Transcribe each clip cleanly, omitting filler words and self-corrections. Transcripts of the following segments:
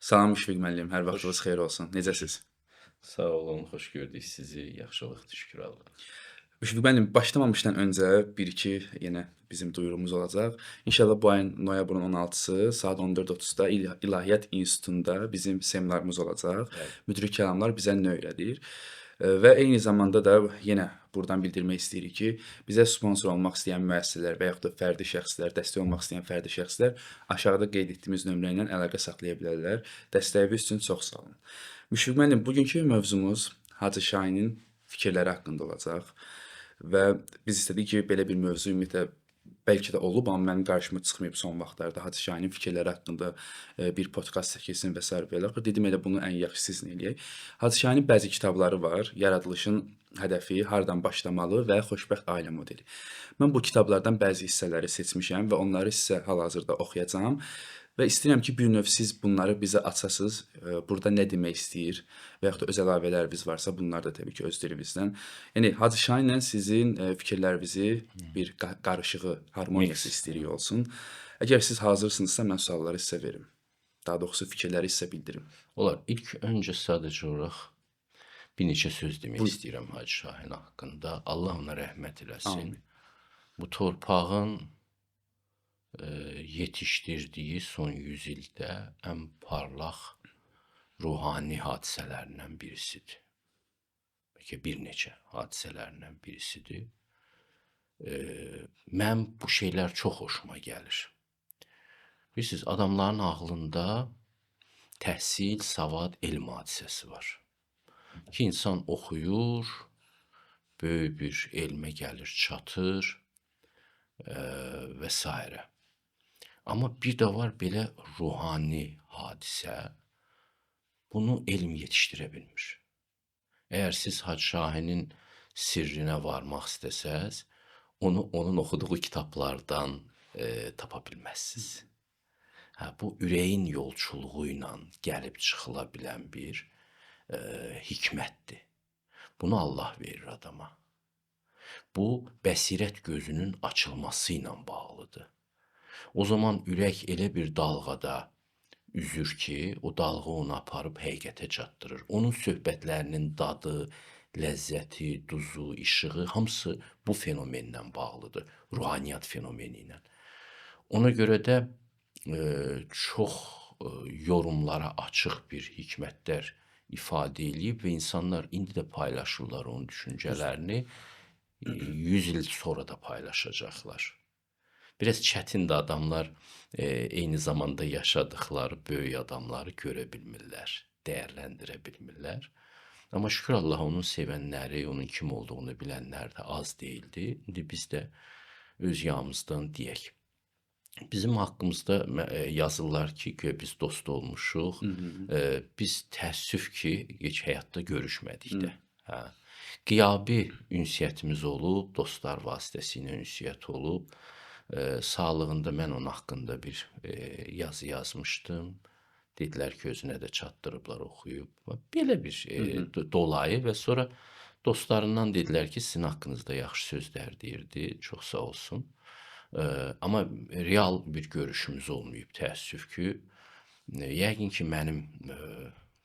Salam Müşfiq müəllim, hər Xoş, vaxtınız xeyir olsun. xoş. Necəsiz? Sağ olun, xoş gördük sizi. Yaxşılıqdır, şükür Allaha. Müşfiq müəllim, başlamamışdan öncə bir-iki yenə bizim duyurumuz olacaq. İnşallah bu ayın noyabrın 16-sı saat 14:30-da İlahiyyat İnstitutunda bizim seminarımız olacaq. Bəli. Müdrik kəlamlar bizə nə öyrədir? Və eyni zamanda da yenə burdan bildirmək istəyirik ki, bizə sponsor olmaq istəyən müəssisələr və yaxud da fərdi şəxslər, dəstək olmaq istəyən fərdi şəxslər aşağıda qeyd etdiyimiz nömrə ilə əlaqə saxlaya bilərlər. Dəstəyiniz üçün çox sağ olun. Müşfiq müəllim, bugünkü mövzumuz Hacı Şahinin fikirləri haqqında olacaq və biz istədik ki, belə bir mövzu ümumiyyətlə bəlkə də olub, amma mənim qarşıma çıxmayıb son vaxtlarda Hacı Şahinin fikirləri haqqında bir podkast çəkilsin və sair belə. Dedim elə bunu ən yaxşı sizinlə eləyək. Hacı Şahinin bəzi kitabları var. Yaradılışın hədəfi, hardan başlamalı və xoşbəxt ailə modeli. Mən bu kitablardan bəzi hissələri seçmişəm və onları sizə hal-hazırda oxuyacağam. Və istəyirəm ki, bir növ siz bunları bizə açasınız. Burada nə demək istəyir və yaxud da öz əlavələriniz varsa, bunlar da təbii ki, öz dilimizdən. Yəni Hacı Şahinlə sizin fikirlərinizi bir qarışığı, harmoniyası Mix. istəyirik olsun. Əgər siz hazırsınızsa, mən sualları sizə verim. Daha doğrusu fikirləri sizə bildirim. Olar. İlk öncə sadəcə olaraq bir neçə söz demək Buyurun. istəyirəm Hacı Şahin haqqında. Allah ona rəhmət eləsin. Amin. Bu torpağın yetişdirdiyi son 100 ildə ən parlaq ruhani hadisələrindən birisidir. Bəlkə bir neçə hadisələrindən birisidir. Mən bu şeylər çox xoşuma gəlir. Bilirsiniz, adamların ağlında təhsil, savad, elm hadisəsi var. Ki insan oxuyur, böyük bir elmə gəlir, çatır və s. Amma bir də var belə ruhani hadisə, bunu elm yetişdirə bilmir. Əgər siz Hacı Şahinin sirrinə varmaq istəsəz, onu onun oxuduğu kitablardan tapa bilməzsiniz. Bu ürəyin yolçuluğu ilə gəlib çıxıla bilən bir hikmətdir. Bunu Allah verir adama. Bu bəsirət gözünün açılması ilə bağlıdır. O zaman ürək elə bir dalğada üzür ki, o dalğa onu aparıb həqiqətə çatdırır. Onun söhbətlərinin dadı, ləzzəti, duzu, işığı hamısı bu fenomenlə bağlıdır. Ruhaniyyat fenomeni ilə. Ona görə də çox yorumlara açıq bir hikmətlər ifadə eləyib və insanlar indi də paylaşırlar onun düşüncələrini. 100 il sonra da paylaşacaqlar. Biraz çətindir adamlar eyni zamanda yaşadıkları böyük adamları görə bilmirlər, dəyərləndirə bilmirlər. Amma şükür Allah onun sevənləri, onun kim olduğunu bilənlər də az deyildi. İndi biz də öz yağımızdan deyək. Bizim haqqımızda yazırlar ki, güya biz dost olmuşuq. Biz təəssüf ki, heç həyatda görüşmədik də. Qiyabi ünsiyyətimiz olub, dostlar vasitəsilə ünsiyyət olub. Sağlığında mən onun haqqında bir yazı yazmışdım. Dedilər ki, özünə də çatdırıblar, oxuyub. Belə bir dolayı və sonra dostlarından dedilər ki, sizin haqqınızda yaxşı sözlər deyirdi, çox sağ olsun. Amma real bir görüşümüz olmayıb, təəssüf ki. Yəqin ki, mənim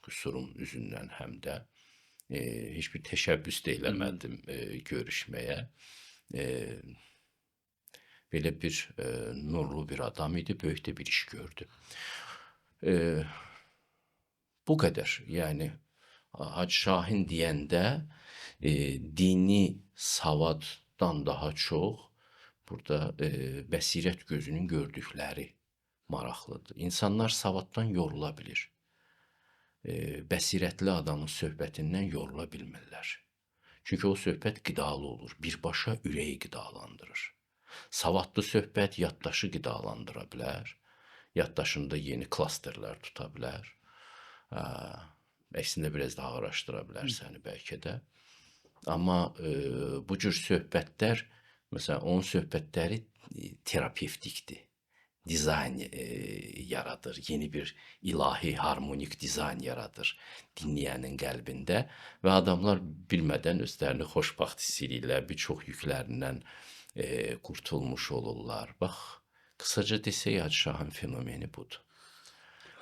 qüsurum üzündən həm də heç bir təşəbbüs də eləmədim görüşməyə. Belə bir nurlu bir adam idi, böyük də bir iş gördü. Bu qədər. Yəni, Hacı Şahin deyəndə dini savaddan daha çox burada bəsirət gözünün gördükləri maraqlıdır. İnsanlar savaddan yorula bilir. Bəsirətli adamın söhbətindən yorula bilmirlər. Çünki o söhbət qidalı olur, birbaşa ürəyi qidalandırır. Savadlı söhbət yaddaşı qidalandıra bilər, yaddaşında yeni klasterlər tuta bilər, əksində biraz daha araşdıra bilər səni bəlkə də. Amma bu cür söhbətlər, məsələn, onun söhbətləri terapevtikdir. Dizayn yaradır, yeni bir ilahi, harmonik dizayn yaradır dinləyənin qəlbində və adamlar bilmədən özlərini xoşbaxt hiss edirlər, bir çox yüklərindən qurtulmuş olurlar. Bax, qısaca desək, Hacı Şahın fenomeni budur.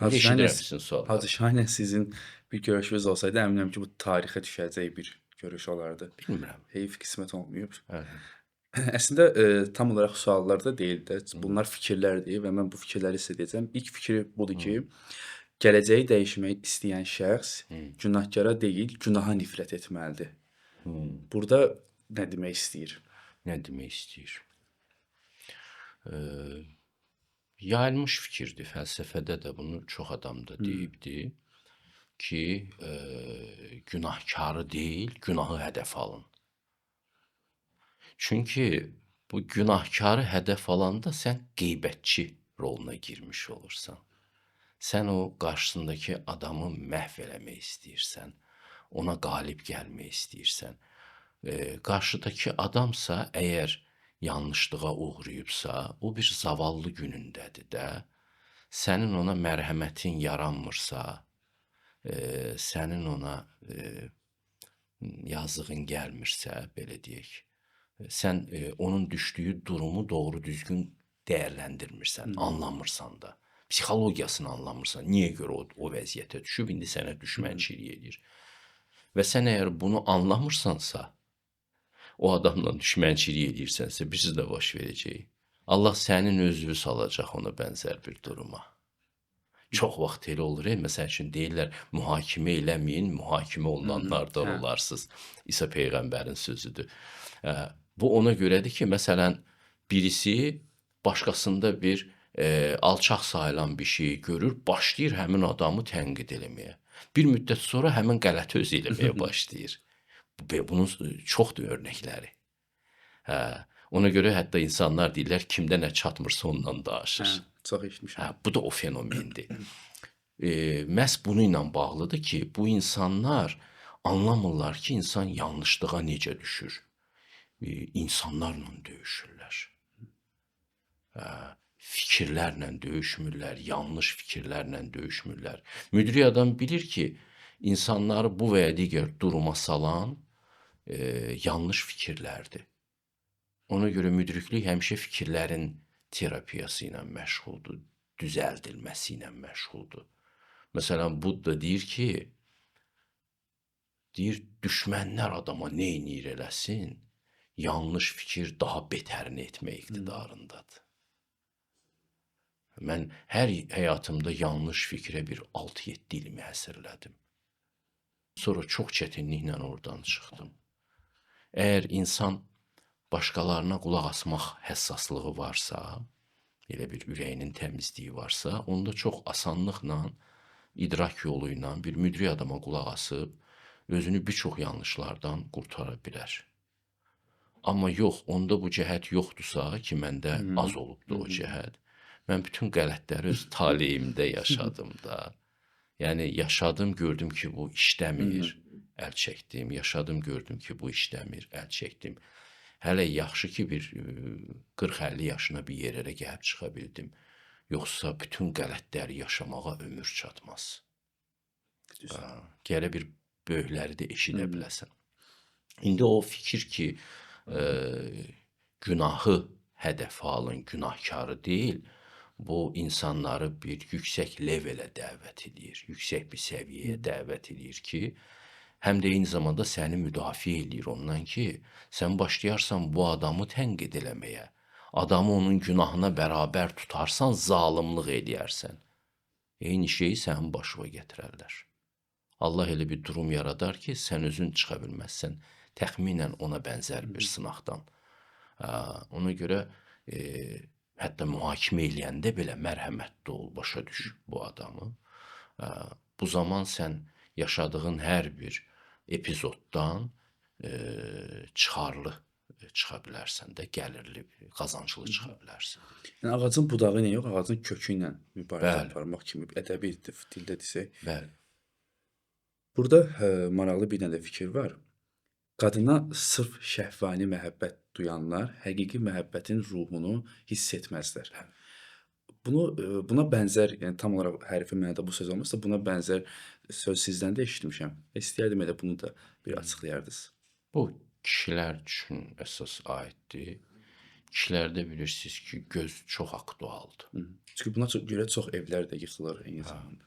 Hacı Şahinlə Eşidirəm sizin Hacı sualları. Şahinlə sizin bir görüşünüz olsaydı, əminəm ki, bu tarixə düşəcək bir görüş olardı. Bilmirəm. Heyf qismət olmayıb. Bəli. Əslində, tam olaraq suallar da deyil də. Hı hı. Bunlar fikirlərdir və mən bu fikirləri sizə deyəcəm. İlk fikri budur Hı. ki, gələcəyi dəyişmək istəyən şəxs Hı. günahkara deyil, günaha nifrət etməlidir. Hı. Burada nə demək istəyir? Nə demək istəyir? Eee, Yayılmış fikirdir. Fəlsəfədə də bunu çox adam da deyibdi ki, günahkarı deyil, günahı hədəf alın. Çünki bu günahkarı hədəf alanda sən qeybətçi roluna girmiş olursan. Sən o qarşısındakı adamı məhv eləmək istəyirsən, ona qalib gəlmək istəyirsən. Qarşıdakı adamsa əgər yanlışlığa uğrayıbsa, o bir zavallı günündədir də. Sənin ona mərhəmətin yaranmırsa, sənin ona yazığın gəlmirsə, belə deyək, sən onun düşdüyü durumu doğru düzgün dəyərləndirmirsən, anlamırsan da. Psixologiyasını anlamırsan. Niyə görə o vəziyyətə düşüb, indi sənə düşmənçilik edir. Və sən əgər bunu anlamırsansa, o adamla düşmənçilik edirsənsə, bir şey də baş verəcək. Allah sənin özünü salacaq ona bənzər bir duruma. Çox vaxt elə olur, məsəl üçün deyirlər, mühakimə eləməyin, mühakimə olunanlardan Hə. olarsınız. İsa Peyğəmbərin sözüdür. Bu ona görədir ki, məsələn, birisi başqasında bir alçaq sayılan bir şeyi görür, başlayır həmin adamı tənqid eləməyə. Bir müddət sonra həmin qələti özü eləməyə başlayır. Bunun çoxdur örnəkləri. Ona görə hətta insanlar deyirlər, kimdə nə çatmırsa ondan danışır. Çox eşitmişəm. Bu da o fenomendir. Məhz bunu ilə bağlıdır ki, bu insanlar anlamırlar ki, insan yanlışlığa necə düşür. İnsanlarla döyüşürlər. Fikirlərlə döyüşmürlər, yanlış fikirlərlə döyüşmürlər. Müdrik adam bilir ki, insanları bu və ya digər duruma salan yanlış fikirlərdir. Ona görə müdriklik həmişə fikirlərin terapiyası ilə məşğuldur, düzəldilməsi ilə məşğuldur. Məsələn, Budda deyir ki, düşmənlər adama nə edir eləsin, yanlış fikir daha betərini etmək iqtidarındadır. Mən hər həyatımda yanlış fikrə bir 6-7 ilimi həsrlədim. Sonra çox çətinliklə oradan çıxdım. Əgər insan başqalarına qulaq asmaq həssaslığı varsa, elə bir ürəyinin təmizliyi varsa, onda çox asanlıqla, idrak yolu ilə bir müdrik adama qulaq asıb, özünü bir çox yanlışlardan qurtara bilər. Amma yox, onda bu cəhət yoxdursa ki, məndə az olubdur o cəhət, mən bütün qələtləri öz taleyimdə yaşadım da. Yəni, yaşadım, gördüm ki, bu işləmir, əl çəkdim. Yaşadım, gördüm ki, bu işləmir, əl çəkdim. Hələ yaxşı ki, bir 40-50 yaşına bir yerlərə gəlib çıxa bildim. Yoxsa bütün qələtləri yaşamağa ömür çatmaz. Gələ bir böyükləri də eşidə biləsən. İndi o fikir ki, günahı hədəfə alın, günahkarı deyil, bu insanları bir yüksək levelə dəvət edir, yüksək bir səviyyəyə dəvət edir ki, həm də eyni zamanda səni müdafiə edir ondan ki, sən başlayarsan bu adamı tənqid eləməyə, adamı onun günahına bərabər tutarsan, zalımlıq eləyərsən. Eyni şeyi sənin başına gətirərlər. Allah elə bir durum yaradar ki, sən özün çıxa bilməzsən, təxminən ona bənzər bir sınaqdan. Ona görə hətta mühakimə eləyəndə belə mərhəmətli ol, başa düş bu adamı. Bu zaman sən yaşadığın hər bir epizoddan çıxarlı çıxa bilərsən də, gəlirli, qazanclı çıxa bilərsən. Yəni ağacın budağı ilə yox, ağacın kökü ilə mübarizə Bəli. aparmaq kimi ədəbi dildə desək. Bəli. Burada maraqlı bir dənə də fikir var. Qadına sırf şəhvani məhəbbət duyanlar həqiqi məhəbbətin ruhunu hiss etməzlər. Buna bənzər, yəni tam olaraq hərfi mənada bu söz olmasa, buna bənzər söz sizdən də eşitmişəm. İstəyərdim elə bunu da bir açıqlayardınız. Bu kişilər üçün əsas aiddir. Kişilərdə bilirsiniz ki, göz çox aktualdır. Hı. Çünki buna görə çox evlər də yıxılır eyni zamanda.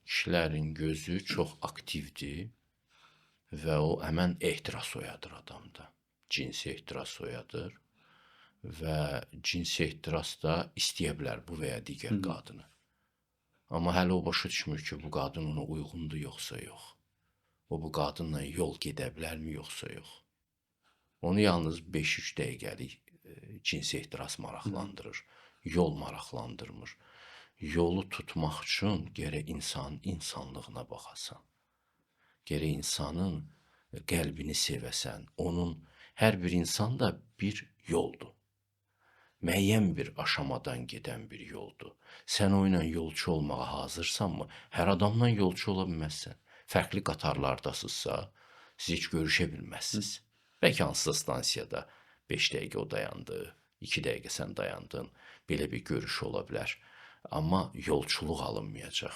Kişilərin gözü çox aktivdir və o həmən ehtiras oyadır adamda. Cinsi ehtiras oyadır və cinsi ehtiras da istəyə bilər bu və ya digər qadını. Amma hələ o başa düşmür ki, bu qadın ona uyğundur yoxsa yox. O bu qadınla yol gedə bilərmi yoxsa yox. Onu yalnız 5-3 dəqiqəlik cinsi ehtiras maraqlandırır. Yol maraqlandırmır. Yolu tutmaq üçün gərək insanın insanlığına baxasan. Gərək insanın qəlbini sevəsən. Onun hər bir insan da bir yoldur. Müəyyən bir aşamadan gedən bir yoldur. Sən o ilə yolçu olmağa hazırsanmı? Hər adamla yolçu ola bilməzsən. Fərqli qatarlardasınızsa, siz heç görüşə bilməzsiniz. Bəlkə hansısa stansiyada 5 dəqiqə o dayandı, 2 dəqiqə sən dayandın. Belə bir görüş ola bilər. Amma yolçuluq alınmayacaq.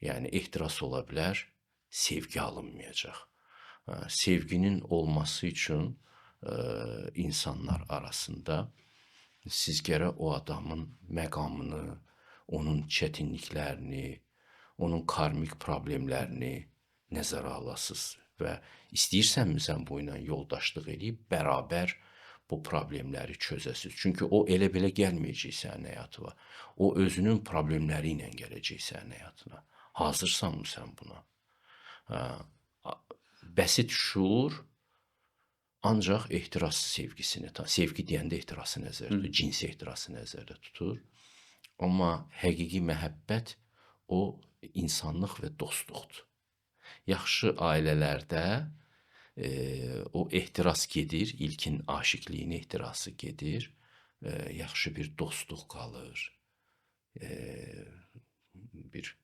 Yəni ehtiras ola bilər, sevgi alınmayacaq. Sevginin olması üçün insanlar arasında siz gərək o adamın məqamını, onun çətinliklərini, onun karmik problemlərini nəzərə alasınız və istəyirsənmi sən bu ilə yoldaşlıq edib bərabər bu problemləri çözəsiniz. Çünki o elə belə gəlməyəcək sənin həyatına. O özünün problemləri ilə gələcək sənin həyatına. Hazırsanmı sən buna? Bəsit şuur ancaq ehtiras sevgisini, sevgi deyəndə ehtirası nəzərdə tutur, cinsi ehtirası nəzərdə tutur. Amma həqiqi məhəbbət o insanlıq və dostluqdur. Yaxşı ailələrdə o ehtiras gedir, ilkin aşiqliyin ehtirası gedir, yaxşı bir dostluq qalır, bir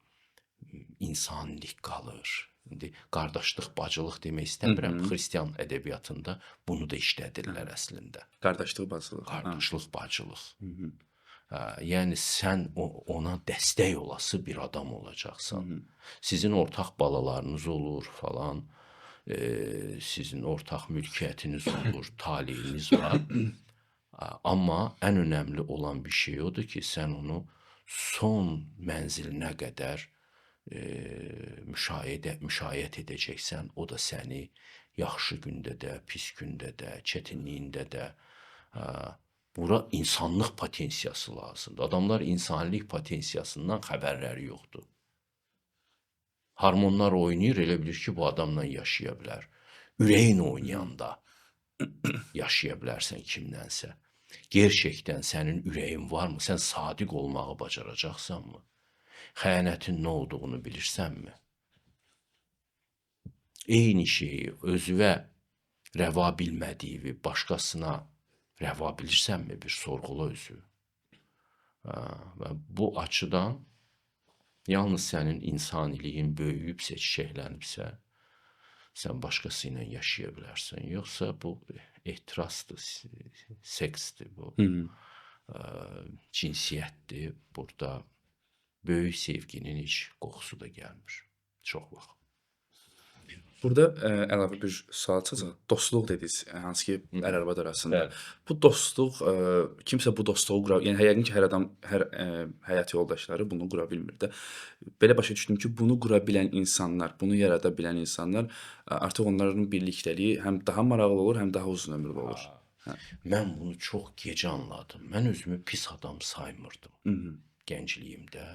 insanilik qalır. İndi qardaşlıq, bacılıq demək istəmirəm. Xristian ədəbiyyatında bunu da işlədirlər əslində. Qardaşlıq, bacılıq. Qardaşlıq, bacılıq. Yəni sən ona dəstək olası bir adam olacaqsan. Sizin ortaq balalarınız olur falan, sizin ortaq mülkiyyətiniz olur, taleyiniz var. Amma ən önəmli olan bir şey odur ki, sən onu son mənzilinə qədər müşayiət edəcəksən. O da səni yaxşı gündə də, pis gündə də, çətinliyində də. Bura insanlıq potensiyası lazımdır. Adamlar insanilik potensiyasından xəbərləri yoxdur. Hormonlar oynayır, elə bilir ki, bu adamla yaşaya bilər. Ürəyin oynayanda yaşaya bilərsən kimdənsə. Gerçəkdən sənin ürəyin varmı? Sən sadiq olmağı bacaracaqsanmı? Xəyanətin nə olduğunu bilirsənmi? Eyni şeyi özünə rəva bilmədiyi başqasına rəva bilirsənmi? Bir sorğula özü. Və bu açıdan yalnız sənin insaniliyin böyüyübsə, çiçəklənibsə, sən başqası ilə yaşaya bilərsən. Yoxsa bu ehtirasdır, seksdir, bu cinsiyyətdir. Burada böyük sevginin heç qoxusu da gəlmir. Çox vaxt. Burada əlavə bir sual çıxacaq. Dostluq dediniz, hansı ki, ər-arvad arasında. Bu dostluq, kimsə bu dostluğu qura, yəni yəqin ki, hər adam, hər həyat yoldaşları bunu qura bilmir də. Belə başa düşdüm ki, bunu qura bilən insanlar, bunu yarada bilən insanlar artıq onların birlikləri həm daha maraqlı olur, həm daha uzun ömürlü olur. Mən bunu çox gec anladım. Mən özümü pis adam saymırdım gəncliyimdə.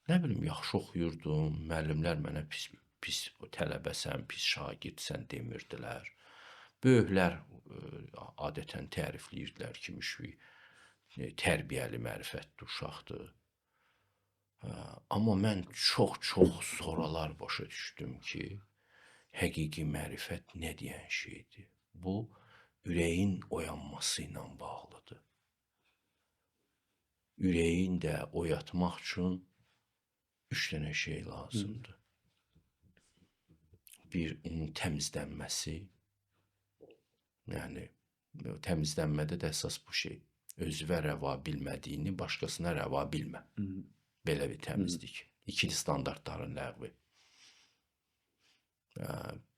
Nə bilim, yaxşı oxuyurdum, müəllimlər mənə pis tələbəsən, pis şagirdsən demirdilər. Böyüklər adətən tərifləyirdilər ki, tərbiyəli, mərifətli uşaqdır. Amma mən çox sonralar başa düşdüm ki, həqiqi mərifət nə deyən şeydir? Bu, ürəyin oyanması ilə bağlıdır. Ürəyin də oyatmaq üçün 3 dənə şey lazımdır. Bir, onun təmizlənməsi, yəni təmizlənmədə də əsas bu şey, özünə rəva bilmədiyini başqasına rəva bilmə. Belə bir təmizlik. İkili standartların ləğvi.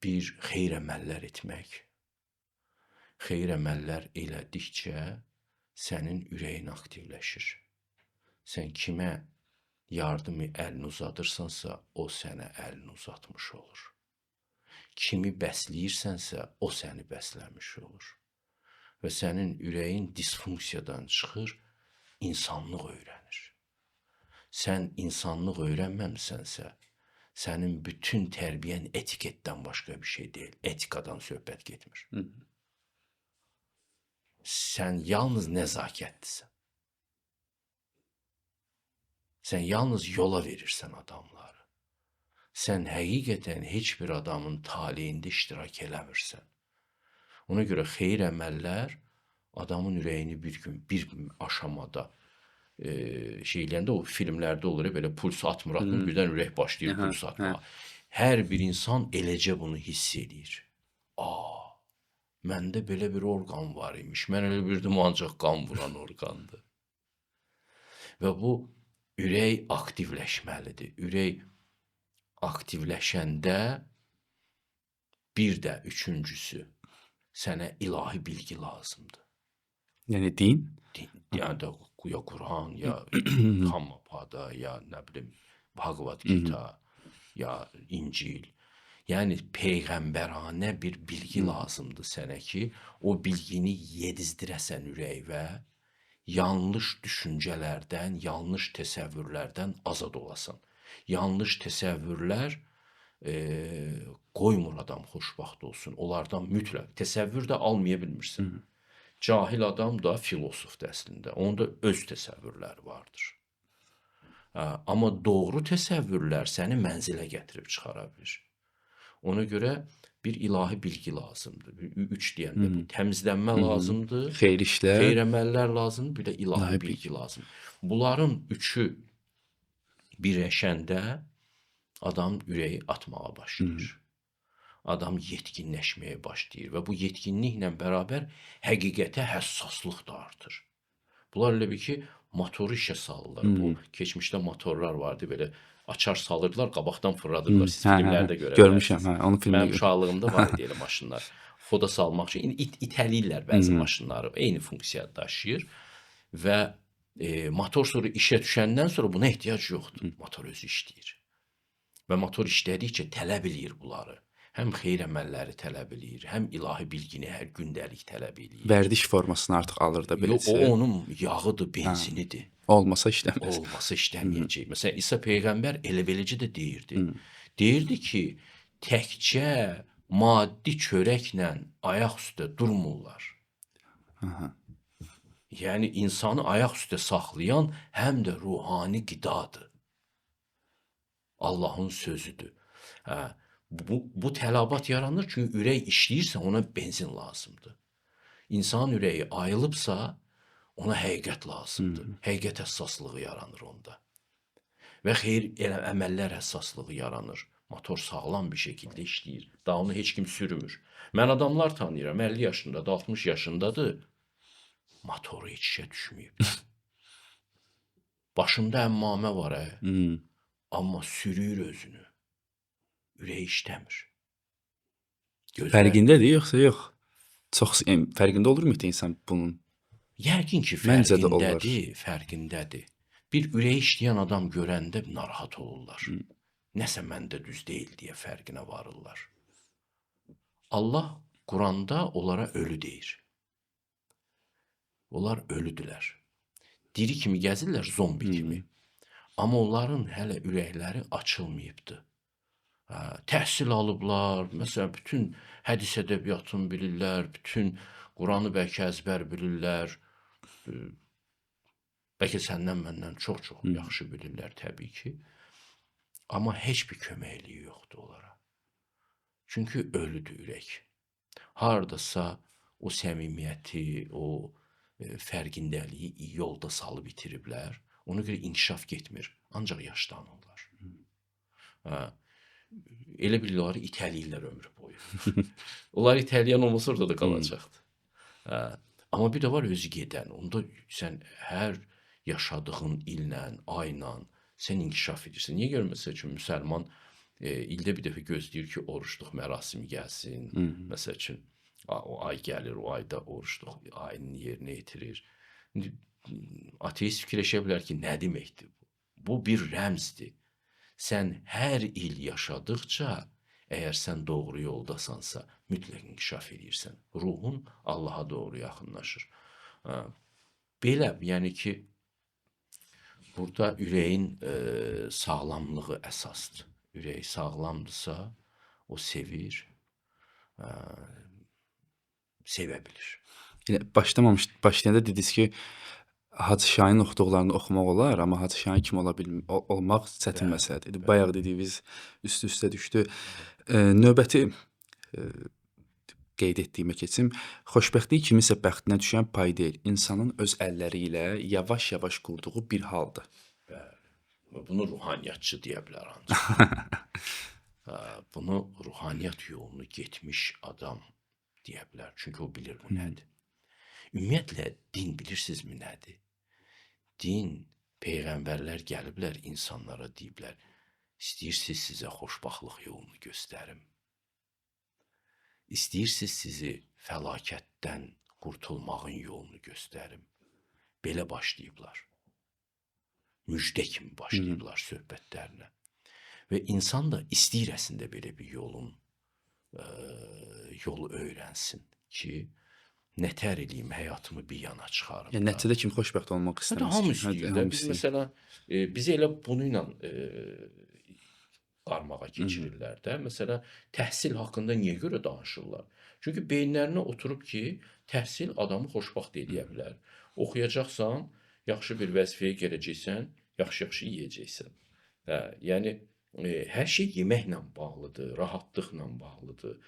Bir, xeyr əməllər etmək. Xeyir əməllər elədikcə sənin ürəyin aktivləşir. Sən kimə yardımı əlini uzadırsansa, o sənə əlini uzatmış olur. Kimi bəsləyirsənsə, o səni bəsləmiş olur. Və sənin ürəyin disfunksiyadan çıxır, insanlıq öyrənir. Sən insanlıq öyrənməmisənsə, sənin bütün tərbiyən etiketdən başqa bir şey deyil. Etikadan söhbət getmir. Sən yalnız nəzakətlisən. Sən yalnız yola verirsən adamları. Sən həqiqətən heç bir adamın taleyində iştirak eləmirsən. Ona görə xeyir əməllər adamın ürəyini bir gün, bir aşamada şeylərində, o filmlərdə olur, belə puls atmır, birdən ürək başlayır puls atmağa. Hər bir insan eləcə bunu hiss edir. Məndə belə bir orqan var imiş. Mən elə bildim ancaq qan vuran orqandır. Və bu ürək aktivləşməlidir. Ürək aktivləşəndə bir də üçüncüsü sənə ilahi bilgi lazımdır. Yəni din? Yəni də ya Quran, ya Dhammapada, ya nə bilim Bhagavad Gita, ya İncil. Yəni peyğəmbəranə bir bilgi lazımdır sənə ki, o bilgini yedizdirəsən ürəyivə, yanlış düşüncələrdən, yanlış təsəvvürlərdən azad olasan. Yanlış təsəvvürlər qoymur adam xoşbaxt olsun. Onlardan mütləq təsəvvür də almaya bilmirsən. Cahil adam da filosofdur əslində. Onda öz təsəvvürləri vardır. Amma doğru təsəvvürlər səni mənzilə gətirib çıxara bilir. Ona görə bir ilahi bilgi lazımdır. Üç deyəndə bu təmizlənmə lazımdır. Xeyir işlər. Xeyir əməllər lazımdır, bir də ilahi bilgi lazımdır. Bunların üçü birləşəndə adam ürəyi atmağa başlayır. Adam yetkinləşməyə başlayır və bu yetkinliklə bərabər həqiqətə həssaslıq da artır. Bunlar elə bir ki, motoru işə salırlar. Bu keçmişdə motorlar vardı, belə açar salırdılar, qabaqdan fırladırlar. Siz filmlərdə görə görmüşəm, onu filmdə Mənim uşaqlığımda var idi elə maşınlar. Foda salmaq üçün itəliyirlər bəzi maşınları. Eyni funksiya daşıyır və motor sonra işə düşəndən sonra buna ehtiyac yoxdur. Motor özü işləyir. Və motor işlədikcə tələb eləyir bunları. Həm xeyir əməlləri tələb eləyir, həm ilahi bilgini hər gündəlik tələb eləyir. Vərdiş formasını artıq alır da beləsə. O onun yağıdır, benzinidir. Olmasa işləməz. Olmasa işləməyəcək. Məsələn, İsa Peyğəmbər elə beləcə də deyirdi. Deyirdi ki, təkcə maddi çörəklə ayaq üstə durmurlar. Yəni, insanı ayaq üstə saxlayan həm də ruhani qidadır. Allahın sözüdür. Bu tələbat yaranır çünki ürək işləyirsə ona benzin lazımdır. İnsanın ürəyi ayılıbsa ona həqiqət lazımdır. Həqiqət həssaslığı yaranır onda. Və xeyir əməllər həssaslığı yaranır. Motor sağlam bir şəkildə işləyir. Daha onu heç kim sürmür. Mən adamlar tanıyıram, 50 yaşındadır, 60 yaşındadır. Motoru heç işə düşməyib. Başında əmmamə var, amma sürür özünü. Ürək işləmir. Fərqindədir, yoxsa yox? Çox fərqində olurmu insan bunun? Yəqin ki, fərqindədir. Bir ürək işləyən adam görəndə narahat olurlar. Nəsə məndə düz deyil deyə fərqinə varırlar. Allah Quranda onlara ölü deyir. Onlar ölüdülər. Diri kimi gəzirlər, zombi kimi. Amma onların hələ ürəkləri açılmayıbdır. Təhsil alıblar, məsələn, bütün hədis ədəbiyyatını bilirlər, bütün Quranı bəlkə əzbər bilirlər, bəlkə səndən məndən çox-çox yaxşı bilirlər təbii ki, amma heç bir köməkliyi yoxdur onlara. Çünki ölüdür ürək. Hardasa o səmimiyyəti, o fərqindəliyi yolda salıb itiriblər, ona görə inkişaf getmir, ancaq yaşlanırlar. Elə bilirlər, itəliyirlər ömrü boyu. Onlar itəliyən olmasa orada da qalacaqdır. Amma bir də var özü gedən. Onda sən hər yaşadığın illə, ayla sən inkişaf edirsən. Niyə görməsə ki, müsəlman ildə bir dəfə gözləyir ki, oruçluq mərasimi gəlsin. Məsəl üçün, O ay gəlir, o ayda oruçluq ayını yerinə yetirir. İndi ateist fikirləşə bilər ki, nə deməkdir bu? Bu bir rəmzdir. Sən hər il yaşadıkça, əgər sən doğru yoldasansa, mütləq inkişaf edirsən. Ruhun Allaha doğru yaxınlaşır. Ha, belə, yəni ki, burada ürəyin sağlamlığı əsasdır. Ürək sağlamdırsa, o sevir, sevə bilir. Yəni başlayanda dediniz ki, Hacı Şahin oxuduqlarını oxumaq olar, amma Hacı Şahin kimi olmaq çətin Bəli, məsələdir. Bayaq dediyiniz üst-üstə düşdü. Növbəti qeyd etdiyimə keçim. Xoşbəxtlik kimisə bəxtinə düşən pay deyil, insanın öz əlləri ilə yavaş-yavaş qurduğu bir haldır. Bunu ruhaniyyatçı deyə bilər ancaq. Bunu ruhaniyyat yolunu getmiş adam deyə bilər. Çünki o bilir bu nədir. Ümumiyyətlə, din bilirsinizmi nədir? Din, peyğəmbərlər gəliblər insanlara deyiblər, istəyirsiniz sizə xoşbaxtlıq yolunu göstərim. İstəyirsiniz sizi fəlakətdən qurtulmağın yolunu göstərim. Belə başlayıblar. Müjdə kimi başlayıblar söhbətlərinə. Və insan da istəyir əslində belə bir yolu öyrənsin ki, nətər eləyim, həyatımı bir yana çıxarım. Yəni nəticədə kim xoşbəxt olmaq Hətta istəməz hamı ki? istəyir də. Hamı Biz istəyir. məsələn, bizi elə bununla qarmağa keçirirlər də. Məsələn, təhsil haqqında niyə görə danışırlar? Çünki beyinlərinə oturub ki, təhsil adamı xoşbəxt edə bilər. Oxuyacaqsan, yaxşı bir vəzifəyə gələcəksən, yaxşı-yaxşı yeyəcəksən. Hə, yəni hər şey yeməklə bağlıdır, rahatlıqla bağlıdır.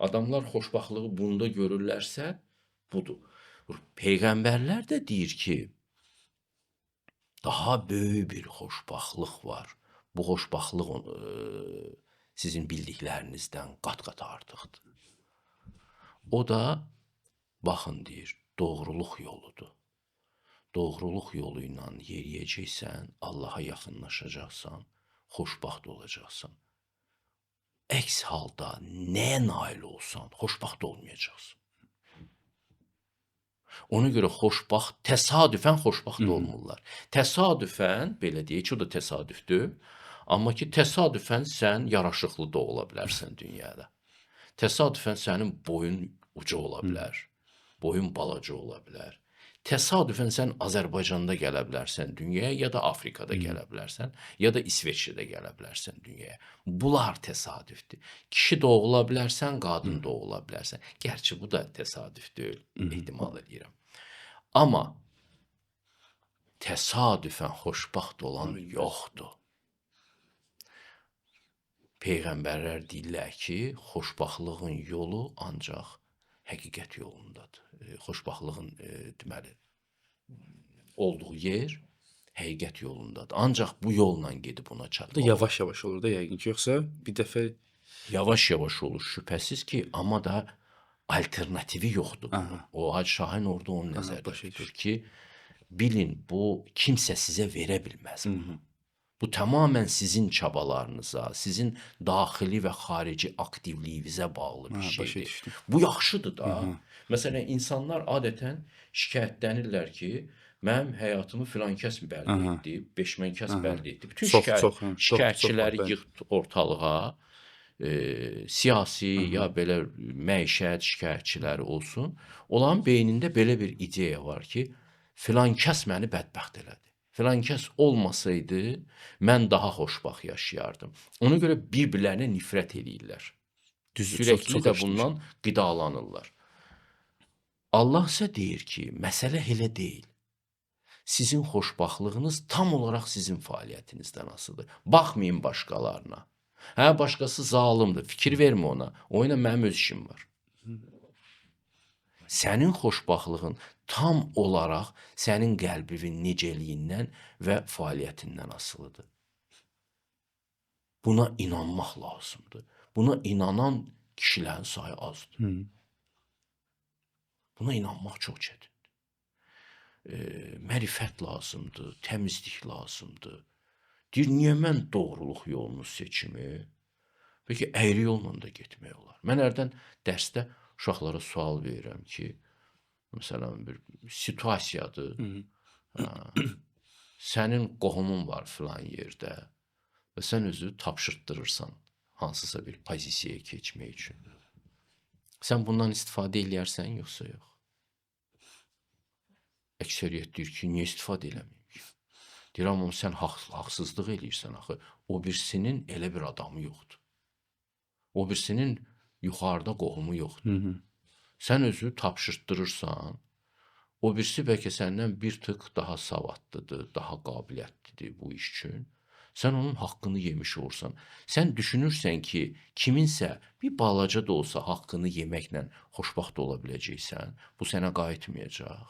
Adamlar xoşbəxtlığı bunda görürlərsə, budur. Peyğəmbərlər də deyir ki, daha böyük bir xoşbəxtlıq var. Bu xoşbəxtlıq sizin bildiklərinizdən qat-qat artıqdır. O da, baxın deyir, doğruluq yoludur. Doğruluq yolu ilə yeriyəcəksən, Allaha yaxınlaşacaqsan, xoşbəxt olacaqsan. Əks halda nəyə nail olsan, xoşbəxt olmayacaqsan. Ona görə təsadüfən xoşbəxt olmurlar. Təsadüfən, belə deyək ki, o da təsadüfdür, amma ki, təsadüfən sən yaraşıqlı da ola bilərsən dünyada. Təsadüfən sənin boyun uca ola bilər, boyun balaca ola bilər. Təsadüfən sən Azərbaycanda gələ bilərsən dünyaya, ya da Afrikada gələ bilərsən, ya da İsveçrədə gələ bilərsən dünyaya. Bunlar təsadüfdür. Kişi də ola bilərsən, qadın da ola bilərsən. Gerçi bu da təsadüf deyil, ehtimal edirəm. Amma təsadüfən xoşbəxt olan yoxdur. Peyğəmbərlər deyirlər ki, xoşbəxtlığın yolu ancaq həqiqət yolundadır. Xoşbəxtlığın deməli olduğu yer həqiqət yolundadır. Ancaq bu yolla gedib ona Bu da çatmaq. yavaş-yavaş olur da yəqin ki, yoxsa bir dəfə Yavaş-yavaş olur şübhəsiz ki, amma da alternativi yoxdur bunun. O Hacı Şahin orada onu nəzərdə başa tutur ki, bilin bu kimsə sizə verə bilməz bunu. Bu tamamən sizin çabalarınıza, sizin daxili və xarici aktivliyinizə bağlı bir başa şeydir. düşdüm. Bu yaxşıdır da. Məsələn, insanlar adətən şikayətlənirlər ki, mənim həyatımı filan kəs bəlli etdi, beşmən kəs bəlli etdi. Bütün şikayətçiləri yığdı ortalığa, siyasi ya belə məişət şikayətçiləri olsun. Onların beynində belə bir ideya var ki, filan kəs məni bədbəxt elədi. Filan kəs olmasaydı, mən daha xoşbəxt yaşayardım. Ona görə bir-birlərinə nifrət eləyirlər. Sürəkli də bundan qidalanırlar. Allah isə deyir ki, məsələ elə deyil. Sizin xoşbəxtliyiniz tam olaraq sizin fəaliyyətinizdən asılıdır. Baxmayın başqalarına. Hə, başqası zalımdır, fikir vermə ona. O ilə mənim öz işim var. Sənin xoşbəxtliyin tam olaraq sənin qəlbinin necəliyindən və fəaliyyətindən asılıdır. Buna inanmaq lazımdır. Buna inanan kişilərin sayı azdır. Buna inanmaq çox çətindir. Mərifət lazımdır, təmizlik lazımdır. Deyir, niyə mən doğruluq yolunu seçimi? Peki, əyri yolla da getmək olar. Mən hərdən dərsdə uşaqlara sual verirəm ki, məsələn bir situasiyadır. Sənin qohumun var filan yerdə və sən özü tapşırtdırırsan hansısa bir pozisiyaya keçmək üçün. Sən bundan istifadə eləyərsən yoxsa yox? Əksəriyyət deyir ki, niyə istifadə eləməyim ki? Deyirəm, amma sən haqsızlıq eləyirsən axı. O birisinin elə bir adamı yoxdur. O birisinin yuxarıda qohumu yoxdur. Sən özü tapşırtdırırsan, o birisi bəlkə səndən bir tık daha savadlıdır, daha qabiliyyətlidir bu iş üçün. Sən onun haqqını yemiş olursan. Sən düşünürsən ki, kiminsə bir balaca da olsa haqqını yeməklə xoşbaxt ola biləcəksən, bu sənə qayıtmayacaq.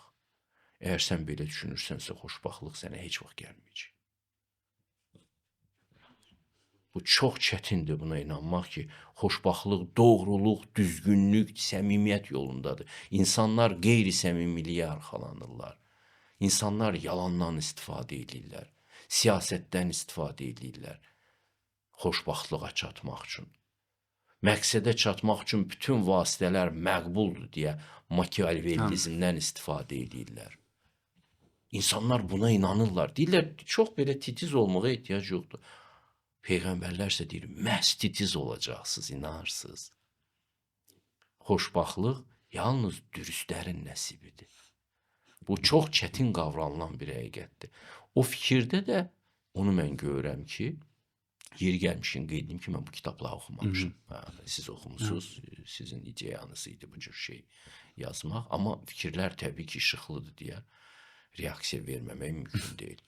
Əgər sən belə düşünürsənsə, xoşbaxtlıq sənə heç vaxt gəlməyəcək. Bu çox çətindir buna inanmaq ki, xoşbaxtlıq, doğruluq, düzgünlük, səmimiyyət yolundadır. İnsanlar qeyri-səmimiliyə arxalanırlar. İnsanlar yalandan istifadə edirlər. Siyasətdən istifadə edirlər. Xoşbaxtlığa çatmaq üçün. Məqsədə çatmaq üçün bütün vasitələr məqbuldur deyə Makiavelizmdən istifadə edirlər. İnsanlar buna inanırlar. Deyirlər, çox belə titiz olmağa ehtiyac yoxdur. Peyğəmbərlər isə deyir, məhz titiz olacaqsınız, inanırsınız. Xoşbaxtlıq yalnız dürüstlərin nəsibidir. Bu çox çətin qavranılan bir həqiqətdir. O fikirdə də onu mən görürəm ki, yeri gəlmişin qeyd edim ki, mən bu kitabları oxumamışım. Siz oxumusunuz, sizin ideyanız idi bu cür şey yazmaq. Amma fikirlər təbii ki, işıqlıdır deyə reaksiya verməmək mümkün deyil.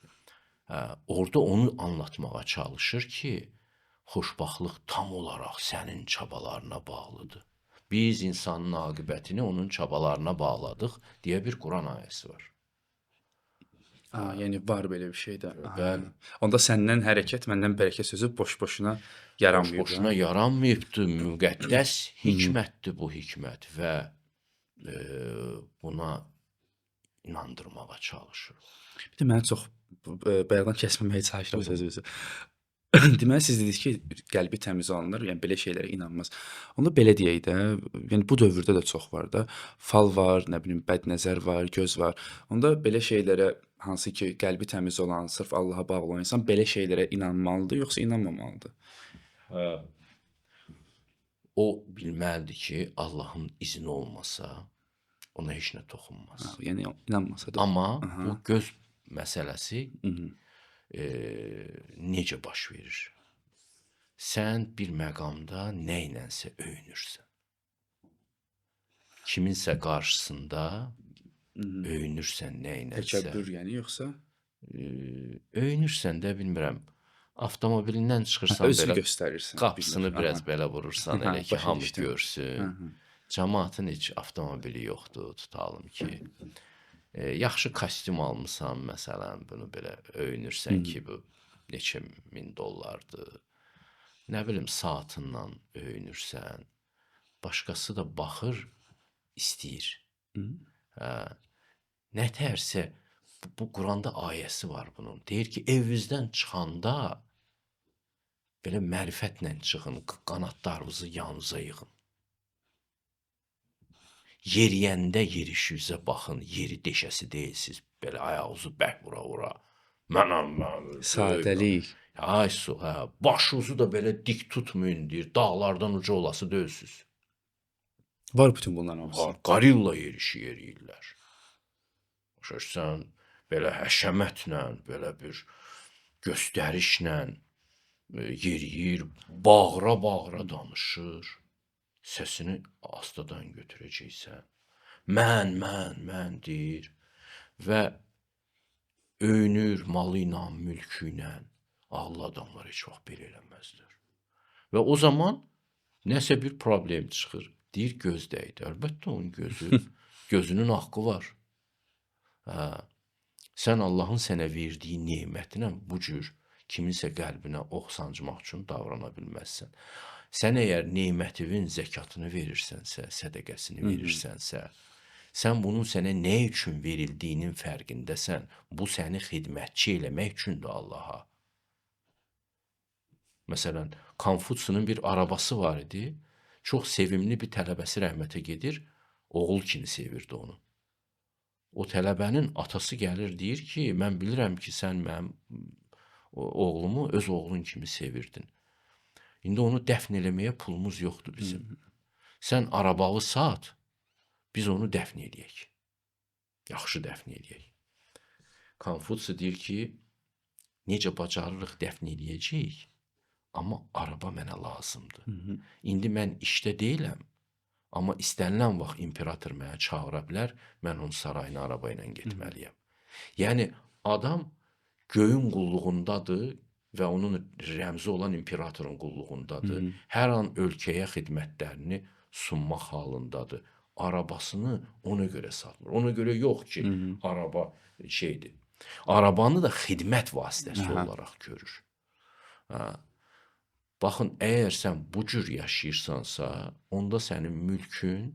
Orada onu anlatmağa çalışır ki, xoşbaxtlıq tam olaraq sənin çabalarına bağlıdır. Biz insanın aqibətini onun çabalarına bağladıq deyə bir Quran ayəsi var. Yəni var belə bir şey də. Bəli. Onda səndən hərəkət, məndən bərəkət sözü boş-boşuna yaranmayıb. Boş-boşuna yaranmayıbdır, müqəddəs hikmətdir bu hikmət və buna inandırmağa çalışır. Bir də mənə çox bayaqdan kəsməməyə çalışıram sözünüzü. Deməli siz dediniz ki, qəlbi təmiz olanlar, yəni belə şeylərə inanmaz. Onda belə deyək də, yəni bu dövrdə də çox var da. Fal var, nə bilim, bədnəzər var, göz var. Onda belə şeylərə hansı ki, qəlbi təmiz olan, sırf Allaha bağlı olan insan belə şeylərə inanmalıdır, yoxsa inanmamalıdır? O bilməlidir ki, Allahın izni olmasa ona heç nə toxunmaz. Yəni inanmasa da. Amma bu göz məsələsi necə baş verir? Sən bir məqamda nə ilənsə öyünürsən. Kiminsə qarşısında öyünürsən nə ilənsə. Təkəbbür yəni yoxsa? Öyünürsən də bilmirəm. Avtomobilindən çıxırsan Özünü belə göstərirsən. qapısını biraz belə vurursan elə ki, başa hamı düşdüm. görsün. Cəmaatın heç avtomobili yoxdur, tutalım ki. Yaxşı kostyum almısan, məsələn, bunu belə öyünürsən ki, bu neçə min dollardır. Nə bilim, saatından öyünürsən. Başqası da baxır, istəyir. Nətərsə, bu Quranda ayəsi var bunun. Deyir ki, evinizdən çıxanda belə mərifətlə çıxın, qanadlarınızı yanınıza yığın. Yeriyəndə yerişinizə baxın, yeri deşəsi deyilsiz. Belə ayağınızı bək vura-vura. Mənəm. Sadəlik. Ay su, başınızı da belə dik tutmayın, deyir. Dağlardan uca olası deyilsiz. Var bütün bunların hamısı. Qarilla yerişi yeriyirlər. Başarsan, belə həşəmətlə, belə bir göstərişlə yeriyir, bağıra-bağıra danışır. Səsini astadan götürəcəksən. Mən deyir və öyünür malı ilə, mülkü ilə. Ağlı adamlar heç vaxt belə eləməzlər. Və o zaman nəsə bir problem çıxır. Deyir göz dəydi. Əlbəttə onun gözünün haqqı var. Sən Allahın sənə verdiyi nemətlə bu cür kiminsə qəlbinə ox sancmaq üçün davrana bilməzsən. Sən əgər nemətinin zəkatını verirsənsə, sədəqəsini verirsənsə, sən bunun sənə nə üçün verildiyinin fərqindəsən, bu səni xidmətçi eləmək üçündür Allaha. Məsələn, Konfutsunun bir arabası var idi, Çox sevimli bir tələbəsi rəhmətə gedir, oğul kimi sevirdi onu. O tələbənin atası gəlir, deyir ki, mən bilirəm ki, sən mənim oğlumu öz oğlun kimi sevirdin. İndi onu dəfn eləməyə pulumuz yoxdur bizim. Sən arabağı sat, biz onu dəfn eləyək. Yaxşı dəfn eləyək. Konfutsi deyir ki, necə bacarırıq dəfn eləyəcəyik, amma araba mənə lazımdır. İndi mən işdə deyiləm, amma istənilən vaxt imperator mənə çağıra bilər, mən onun sarayına araba ilə getməliyəm. Yəni, adam göyün qulluğundadır və onun rəmzi olan imperatorun qulluğundadır. Hər an ölkəyə xidmətlərini sunmaq halındadır. Arabasını ona görə satmır. Ona görə yox ki, araba şeydir. Arabanı da xidmət vasitəsi olaraq görür. Baxın, əgər sən bu cür yaşayırsansa, onda sənin mülkün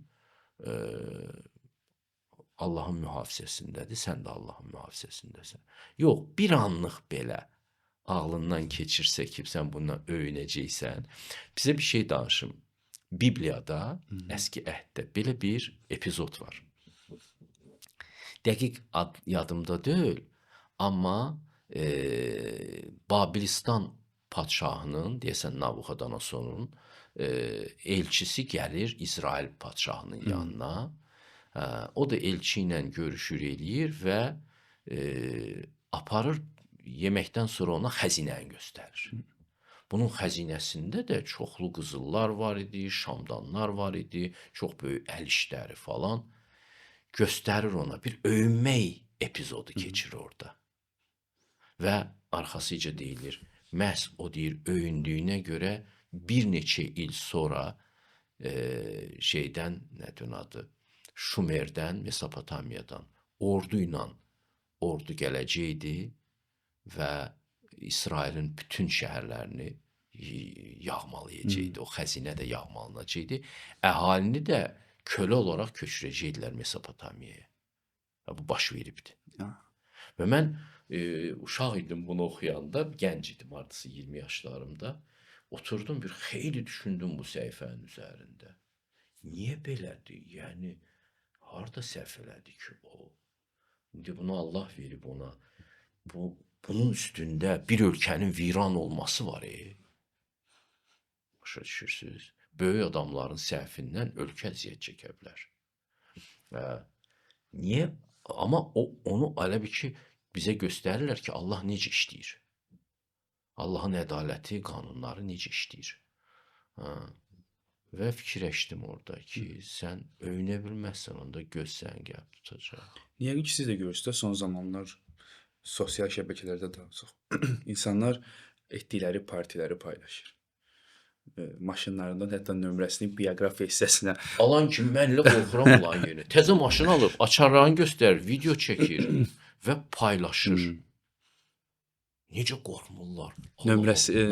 Allahın mühafizəsindədir, sən də Allahın mühafizəsindəsən. Yox, bir anlıq belə ağlından keçirsə ki, sən bundan öyünəcəksən. Bizə bir şey danışım. Bibliyada, əski əhddə belə bir epizod var. Dəqiq yadımda deyil, amma Babilistan padşahının, deyəsən Nabuxodonosorun elçisi gəlir İsrail padşahının yanına. O da elçi ilə görüşür eləyir və aparır, yeməkdən sonra ona xəzinəni göstərir. Bunun xəzinəsində də çoxlu qızıllar var idi, şamdanlar var idi, çox böyük əl işləri falan. Göstərir ona, bir öyünmək epizodu keçir orada. Və arxasıca deyilir, məhz o deyir, öyündüyünə görə bir neçə il sonra şeydən, nədir adı, Şumerdən, Mesopotamiyadan ordu ilə ordu gələcəkdi və İsrailin bütün şəhərlərini yağmalayacaqdı. O xəzinə də yağmalanacaqdı. Əhalini də kölə olaraq köçürəcəkdilər Mesopotamiyaya. Bu baş veribdi. Və mən uşaq idim bunu oxuyanda, gənc idim, artısı 20 yaşlarımda. Oturdum, bir xeyli düşündüm bu səhifənin üzərində. Niyə belədir? Yəni, harada səhv elədi ki o? İndi bunu Allah verib ona. Bunun üstündə bir ölkənin viran olması var. Başa düşürsünüz? Böyük adamların səhvindən ölkə əziyyət çəkə bilər. Niyə? Amma onu elə bir ki, bizə göstərirlər ki, Allah necə işləyir. Allahın ədaləti, qanunları necə işləyir. Və fikirləşdim orada ki, sən öyünə bilməzsən, onda göz sən gəlib tutacaq. Niyə ki, siz də görürsünüz, son zamanlar sosial şəbəkələrdə daha çox insanlar etdikləri partiləri paylaşır. Maşınlarından hətta nömrəsini, bioqrafiya hissəsinə. Alan kimi mən elə qorxuram olan yeri. Təzə maşın alıb, açarlarını göstərir, video çəkir və paylaşır. Necə qorxmurlar? Nömrəsi,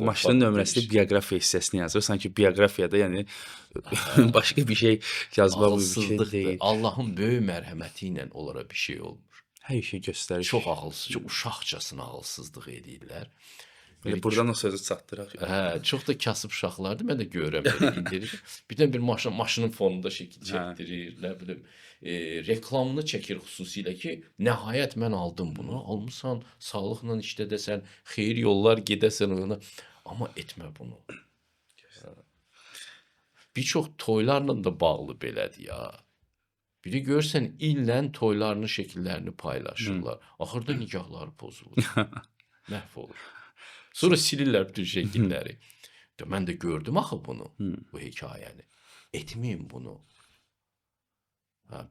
maşının nömrəsini bioqrafiya hissəsinə yazır. Sanki bioqrafiyada, yəni başqa bir şey yazmaq mümkün deyil. Allahın böyük mərhəməti ilə onlara bir şey olmur. Hər şey göstərir. Çox ağılsız, çox uşaqcasına ağılsızlıq edirlər. Belə buradan o sözü çatdıraq. Çox da kasıb uşaqlardır. Mən də görürəm belə indirir. Birdən bir maşının fonunda şəkil çəkdirir, nə bilim, reklamını çəkir xüsusilə ki, nəhayət mən aldım bunu. Almısan, sağlıqla işlədəsən, xeyir yollar gedəsən ona. Amma etmə bunu. Bir çox toylarla da bağlı belədir ya. Biri görsən illə toylarının şəkillərini paylaşırlar. Axırda nikahları pozulur. Məhv olur. Sonra silirlər bütün şəkilləri. Mən də gördüm axı bunu, bu hekayəni. Etməyin bunu.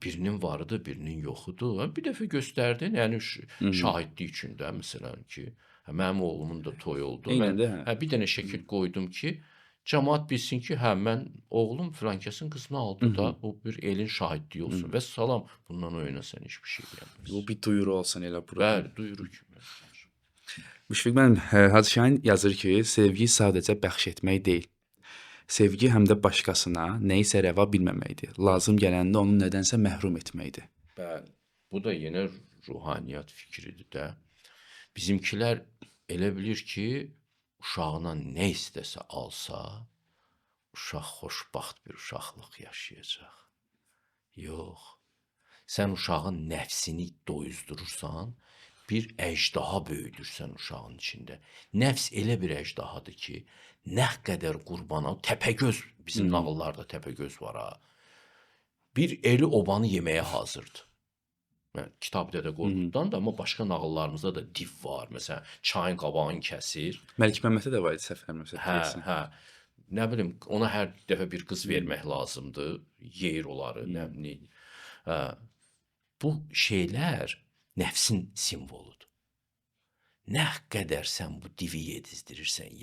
Birinin varıdır, birinin yoxudur. Bir dəfə göstərdin, yəni şahidlik üçün də, məsələn ki, mənim oğlumun da toy oldu. Bir dənə şəkil qoydum ki, cəmaat bilsin ki, mən oğlum filankəsin qızını aldı da, o bir elin şahidliyi olsun. Və salam, bundan oynasın, heç bir şey gəlməz. Bu bir duyuru olsun elə burada. Bəli, duyuru kimi. Müşfiq müəllim, Hacı Şahin yazır ki, sevgi sadəcə bəxş etmək deyil. Sevgi həm də başqasına nəyisə rəva bilməməkdir. Lazım gələndə onu nədənsə məhrum etməkdir. Bəli, bu da yenə ruhaniyyat fikridir də. Bizimkilər elə bilir ki, uşağına nə istəsə alsa, uşaq xoşbaxt bir uşaqlıq yaşayacaq. Yox. Sən uşağın nəfsini doyuzdurursan, bir əjdaha böyüdürsən uşağın içində. Nəfs elə bir əjdahadır ki, nə qədər qurbana, Təpəgöz, bizim nağıllarda Təpəgöz var ha. Bir eli obanı yeməyə hazırdır. Yəni, Kitab-Dədə Qorquddan da, amma başqa nağıllarımızda da div var. Məsələn, çayın qabağını kəsir. Məlik Məmməddə də var idi səhv eləmirəmsə. Hə, hə. Nə bilim, ona hər dəfə bir qız vermək lazımdır. Yeyir onları, nə bilim. Bu şeylər nəfsin simvoludur. Nə qədər sən bu divi yedizdirirsən,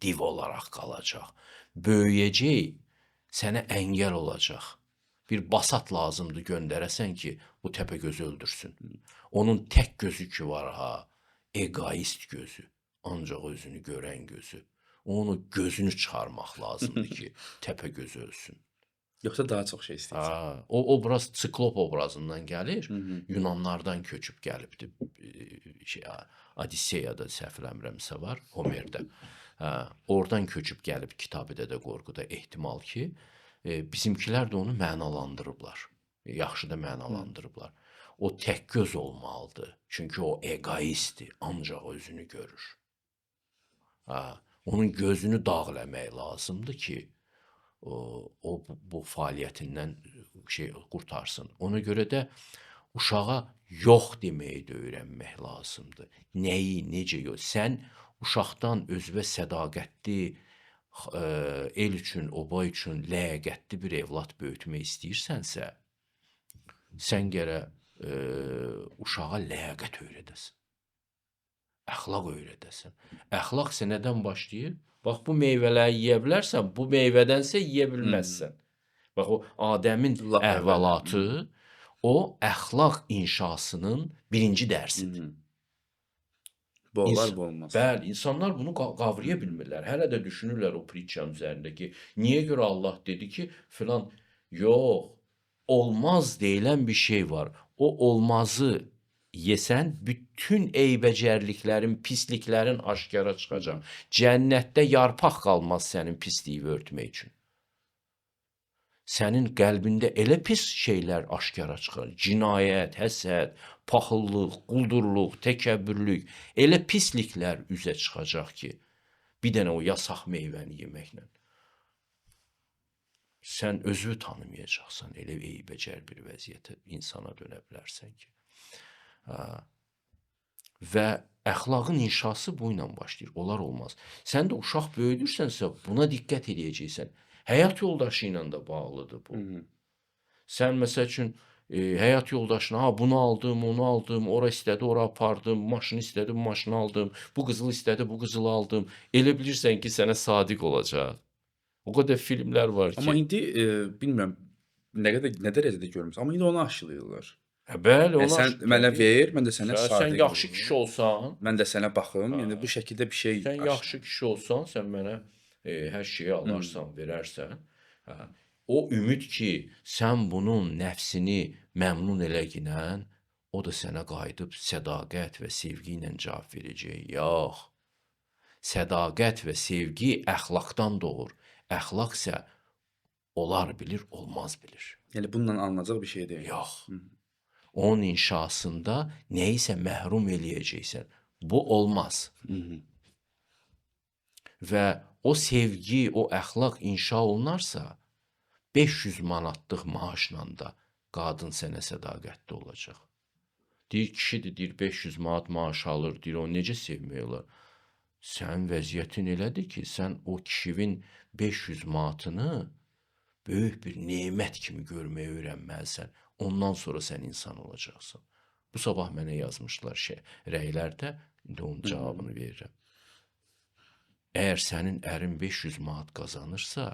div olaraq qalacaq. Böyüyəcək, sənə əngəl olacaq. Bir basat lazımdır göndərəsən ki, bu Təpəgözü öldürsün. Onun tək gözü ki var ha, egoist gözü, ancaq özünü görən gözü. Onun gözünü çıxarmaq lazımdır ki, Təpəgöz ölsün. Yoxsa daha çox şey istəyirsən. O obraz Siklop obrazından gəlir, Yunanlardan köçüb gəlibdir. Odisseyada səhv eləmirəmsə var, Homerdə. Oradan köçüb gəlib Kitab-Dədə Qorquda ehtimal ki, bizimkilər də onu mənalandırıblar. Yaxşı da mənalandırıblar. O tək göz olmalıdır. Çünki o egoistdir, ancaq özünü görür. Onun gözünü dağ eləmək lazımdır ki, o bu fəaliyyətindən qurtarsın. Ona görə də uşağa yox deməyi də öyrənmək lazımdır. Nəyi, necə yox. Sən uşaqdan özünə sədaqətli, el üçün, oba üçün ləyaqətli bir evlad böyütmək istəyirsənsə, sən gərək uşağa ləyaqət öyrədəsən. Əxlaq öyrədəsən. Əxlaq isə nədən başlayır? Bax, bu meyvələri yeyə bilərsən, bu meyvədənsə yeyə bilməzsən. Bax, o Adəmin əhvalatı, o əxlaq inşasının birinci dərsidir. Bu olar, bu olmaz. Bəli, insanlar bunu qavraya bilmirlər. Hələ də düşünürlər o pritçanın üzərində ki, niyə görə Allah dedi ki, filan, yox, olmaz deyilən bir şey var. O olmazı yesən, bütün eybəcərliklərin, pisliklərin aşkara çıxacaq. Cənnətdə yarpaq qalmaz sənin pisliyi örtmək üçün. Sənin qəlbində elə pis şeylər aşkara çıxar. Cinayət, həsəd, paxıllıq, quldurluq, təkəbbürlük, elə pisliklər üzə çıxacaq ki, bir dənə o yasaq meyvəni yeməklə. Sən özünü tanımayacaqsan, elə eybəcər bir vəziyyətə insana dönə bilərsən ki. Və əxlaqın inşası bu ilə başlayır. Olar olmaz. Sən də uşaq böyüdürsənsə buna diqqət edəcəksən. Həyat yoldaşı ilə də bağlıdır bu. Sən məsəl üçün həyat yoldaşına bunu aldım, onu aldım, ora istədi, ora apardım, maşını istədi, bu maşını aldım, bu qızılı istədi, bu qızılı aldım. Elə bilirsən ki, sənə sadiq olacaq. O qədər filmlər var ki. Amma indi bilmirəm nə dərəcədə görmüsən, amma indi onu aşılayırlar. Bəli, onu Sən mənə ver, mən də sənə sadiq sən yaxşı kişi olsan, mən də sənə baxım, yəni bu şəkildə bir şey. Sən yaxşı kişi olsan, sən mənə hər şeyi alarsan, verərsən. O ümid ki, sən bunun nəfsini məmnun eləginən, o da sənə qayıdıb sədaqət və sevgi ilə cavab verəcək. Yox. Sədaqət və sevgi əxlaqdan doğur. Əxlaq isə olar bilir, olmaz bilir. Yəni bununla alınacaq bir şey deyil. Yox. Onun inşasında nəyisə məhrum eləyəcəksən. Bu olmaz. Və o sevgi, o əxlaq inşa olunarsa, 500 manatlıq maaşla da qadın sənə sədaqətli olacaq. Deyir, kişidir, deyir, 500 manat maaş alır, deyir, o necə sevmək olar? Sən vəziyyətin elədir ki, sən o kişinin 500 manatını böyük bir nemət kimi görməyə öyrənməlisən. Ondan sonra sən insan olacaqsan. Bu sabah mənə yazmışlar rəylərdə, indi onun cavabını verirəm. Əgər sənin ərin 500 manat qazanırsa,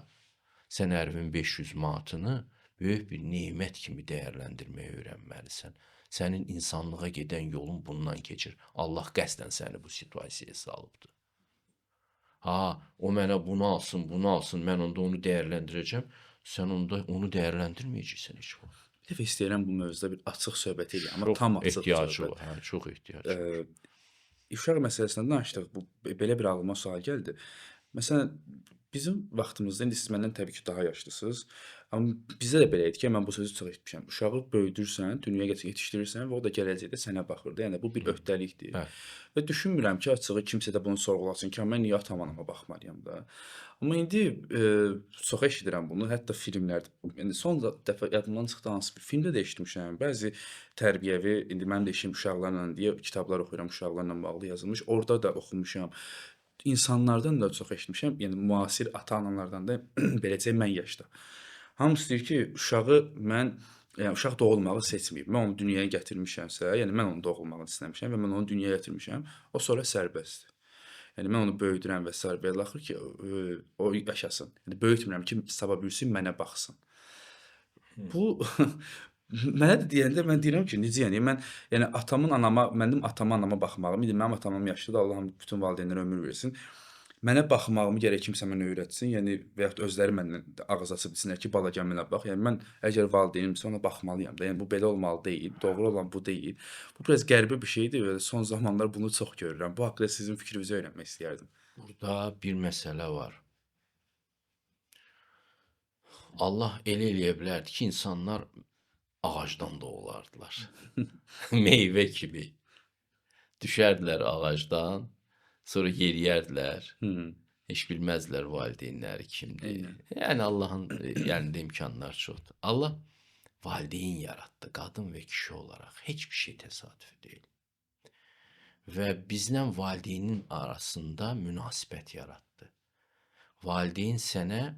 sən ərinin 500 manatını böyük bir nemət kimi dəyərləndirməyə öyrənməlisən. Sənin insanlığa gedən yolun bundan keçir. Allah qəsdən səni bu situasiyaya salıbdır. O mənə bunu alsın, mən onda onu dəyərləndirəcəm. Sən onda onu dəyərləndirməyəcəksən heç vaxt. Bir dəfə istəyirəm bu mövzuda bir açıq söhbət edək, amma tam açıq ehtiyacı söhbət. var, çox ehtiyacı var. Uşaq məsələsindən danışdıq, belə bir ağlıma sual gəldi. Məsələn, Bizim vaxtımızda, indi siz məndən təbii ki, daha yaşlısınız. Amma bizdə də belə idi ki, mən bu sözü çox eşitmişəm. Uşağı böyüdürsən, dünyaya yetişdirirsən və o da gələcəkdə sənə baxır da. Yəni bu bir öhdəlikdir. Bəli. Və düşünmürəm ki, açığı kimsə də bunu sorğulasın ki, mən niyə atam-anama baxmalıyam da. Amma indi çox eşidirəm bunu, hətta filmlərdə. Yəni son dəfə yadımdan çıxdı hansı bir filmdə də eşitmişəm. Bəzi tərbiyəvi, indi mənim də işim uşaqlarla deyə kitablar oxuyuram, uşaqlarla bağlı yazılmış. Orada da oxumuşam. İnsanlardan da çox eşitmişəm, yəni müasir ata-analardan da beləcə mən yaşda. Hamısı deyir ki, uşağı mən yəni uşaq doğulmağı seçməyib. Mən onu dünyaya gətirmişəmsə, yəni mən onun doğulmağını istəmişəm və mən onu dünyaya gətirmişəm, o sonra sərbəstdir. Yəni mən onu böyüdürəm və sair və axır ki, o yaşasın. Yəni böyütmürəm ki, sabah büyüsün mənə baxsın. Bu mənə də deyəndə mən deyirəm ki, necə yəni? Mən yəni mənim atama, anama baxmağım, indi mənim atam yaşlıdır, Allah bütün valideynlərə ömür versin. Mənə baxmağımı gərək kimsə mənə öyrətsin, yəni və yaxud özləri məndən ağız açıb desinlər ki, bala gəl mənə bax. Yəni mən əgər valideynimsə ona baxmalıyam da. Yəni bu belə olmalı deyil, doğru olan bu deyil. Bu biraz qəribə bir şeydir və son zamanlar bunu çox görürəm. Bu haqqda sizin fikrinizi öyrənmək istəyərdim. Burada bir məsələ var. Allah elə eləyə bilərdi ki, insanlar ağacdan doğulardılar. Meyvə kimi. Düşərdilər ağacdan, sonra yeriyərdilər. Heç bilməzdilər valideynləri kimdir. Eynən. Yəni Allahın əlində imkanlar çoxdur. Allah valideyn yaratdı, qadın və kişi olaraq. Heç bir şey təsadüfi deyil. Və bizlə valideynin arasında münasibət yaratdı. Valideyn sənə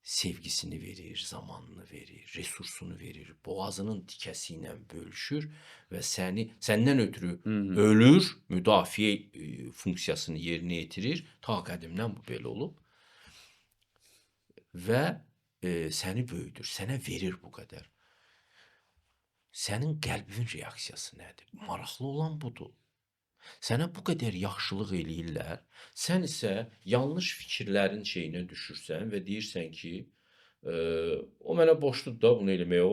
sevgisini verir, zamanını verir, resursunu verir, boğazının tikəsi ilə bölüşür və səndən ötürü ölür, müdafiə funksiyasını yerinə yetirir. Ta qədimdən bu belə olub. Və səni böyüdür, sənə verir bu qədər. Sənin qəlbin reaksiyası nədir? Maraqlı olan budur. Sənə bu qədər yaxşılıq eləyirlər, sən isə yanlış fikirlərin şeyinə düşürsən və deyirsən ki, o mənə borcludur da bunu eləməyə,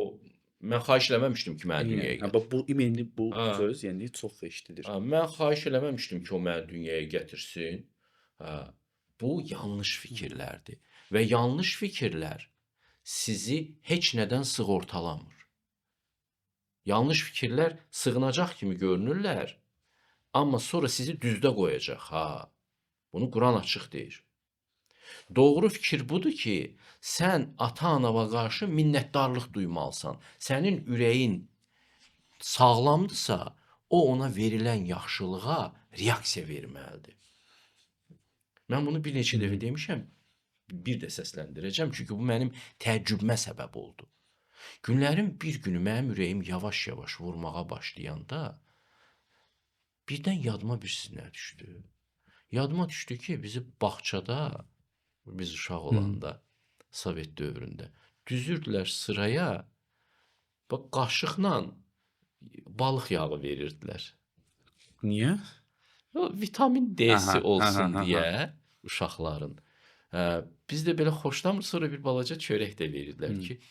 mən xahiş eləməmişdim ki, mənə dünyaya Eynən. gətirsin. Bu indi bu söz yəni çox eşidilir. Mən xahiş eləməmişdim ki, o mənə dünyaya gətirsin. Bu yanlış fikirlərdir və yanlış fikirlər sizi heç nədən sığortalamır. Yanlış fikirlər sığınacaq kimi görünürlər. Amma sonra sizi düzdə qoyacaq. Bunu Quran açıq deyir. Doğru fikir budur ki, sən ata-anava qarşı minnətdarlıq duymalısan. Sənin ürəyin sağlamdırsa, o ona verilən yaxşılığa reaksiya verməlidir. Mən bunu bir neçə dəfə demişəm, bir də səsləndirəcəm, çünki bu mənim təəccübümə səbəb oldu. Günlərin bir günü mənim ürəyim yavaş-yavaş vurmağa başlayanda, birdən yadıma bir nə düşdü. Yadıma düşdü ki, bizi bağçada, biz uşaq olanda, Sovet dövründə düzürdülər sıraya, bax qaşıqla balıq yağı verirdilər. Niyə? O vitamin D-si Aha, olsun aha, deyə uşaqların. Biz də belə xoşlamır, sonra bir balaca çörək də verirdilər ki,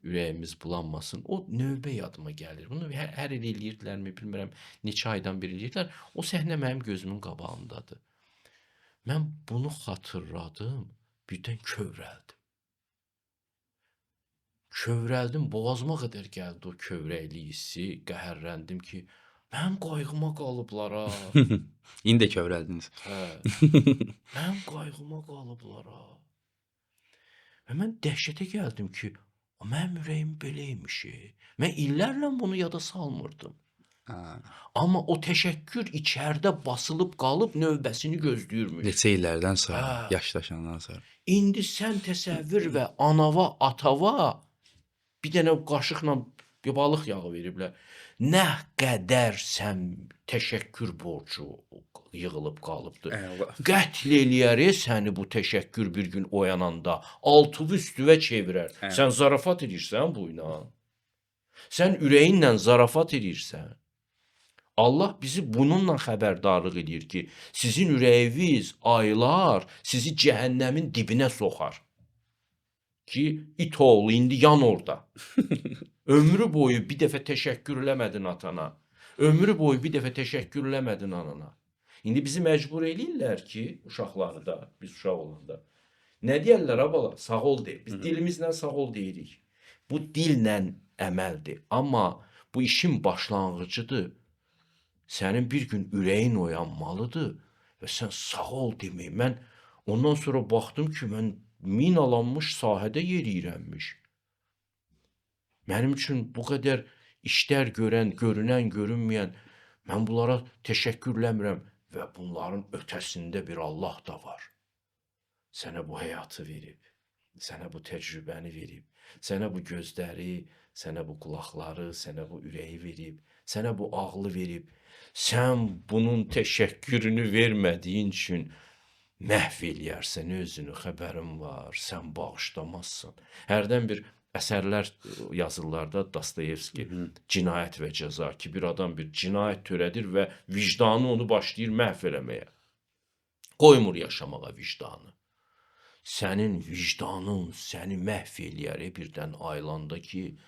ürəyimiz bulanmasın. O növbə yadıma gəlir. Bunu hər il eləyirdilərmi, bilmirəm, neçə aydan bir eləyirlər. O səhnə mənim gözümün qabağındadır. Mən bunu xatırladım, birdən kövrəldim. Kövrəldim, boğazıma qədər gəldi o kövrəklik hissi, qəhərləndim ki, mənim qayğıma qalıblar ha. İndi də kövrəldiniz. Mənim qayğıma qalıblar ha. Və mən dəhşətə gəldim ki, mənim ürəyim belə imiş. Mən illərlə bunu yada salmırdım. Amma o təşəkkür içəridə basılıb qalıb növbəsini gözləyirmiş. Neçə illərdən sonra, yaşlaşandan sonra. İndi sən təsəvvür və anava, atava bir dənə qaşıqla balıq yağı veriblər. Nə qədər sən təşəkkür borcu yığılıb qalıbdır. Qətl eləyər səni bu təşəkkür bir gün oyananda. Altıvı üstüvə çevirər. Sən zarafat edirsən bu ilə. Sən ürəyinlə zarafat edirsən. Allah bizi bununla xəbərdarlıq edir ki, sizin ürəyiniz aylar sizi cəhənnəmin dibinə soxar. Ki, it oğlu, indi yan orada. Ömrü boyu bir dəfə təşəkkür eləmədin atana. Ömrü boyu bir dəfə təşəkkür eləmədin anana. İndi bizi məcbur eləyirlər ki, uşaqları da, biz uşaq olanda, Nə deyirlər a bala? Sağ ol de. Biz dilimizlə sağ ol deyirik. Bu dillə əməldir. Amma bu işin başlanğıcıdır. Sənin bir gün ürəyin oyanmalıdır və sən sağ ol demək. Mən ondan sonra baxdım ki, mən minalanmış sahədə yeriyirəmmiş. Mənim üçün bu qədər işlər görən, görünən, görünməyən, mən bunlara təşəkkürləmirəm və bunların ötəsində bir Allah da var. Sənə bu həyatı verib, sənə bu təcrübəni verib, sənə bu gözləri, sənə bu qulaqları, sənə bu ürəyi verib, sənə bu ağlı verib. Sən bunun təşəkkürünü vermədiyin üçün məhv eləyərsən özünü, xəbərin var, sən bağışlamazsan. Hərdən bir əsərlər yazırlar da Dostoyevski, Cinayət və Cəza ki, bir adam bir cinayət törədir və vicdanı onu başlayır məhv eləməyə. Qoymur yaşamağa vicdanı. Sənin vicdanın səni məhv eləyər birdən ayılanda ki,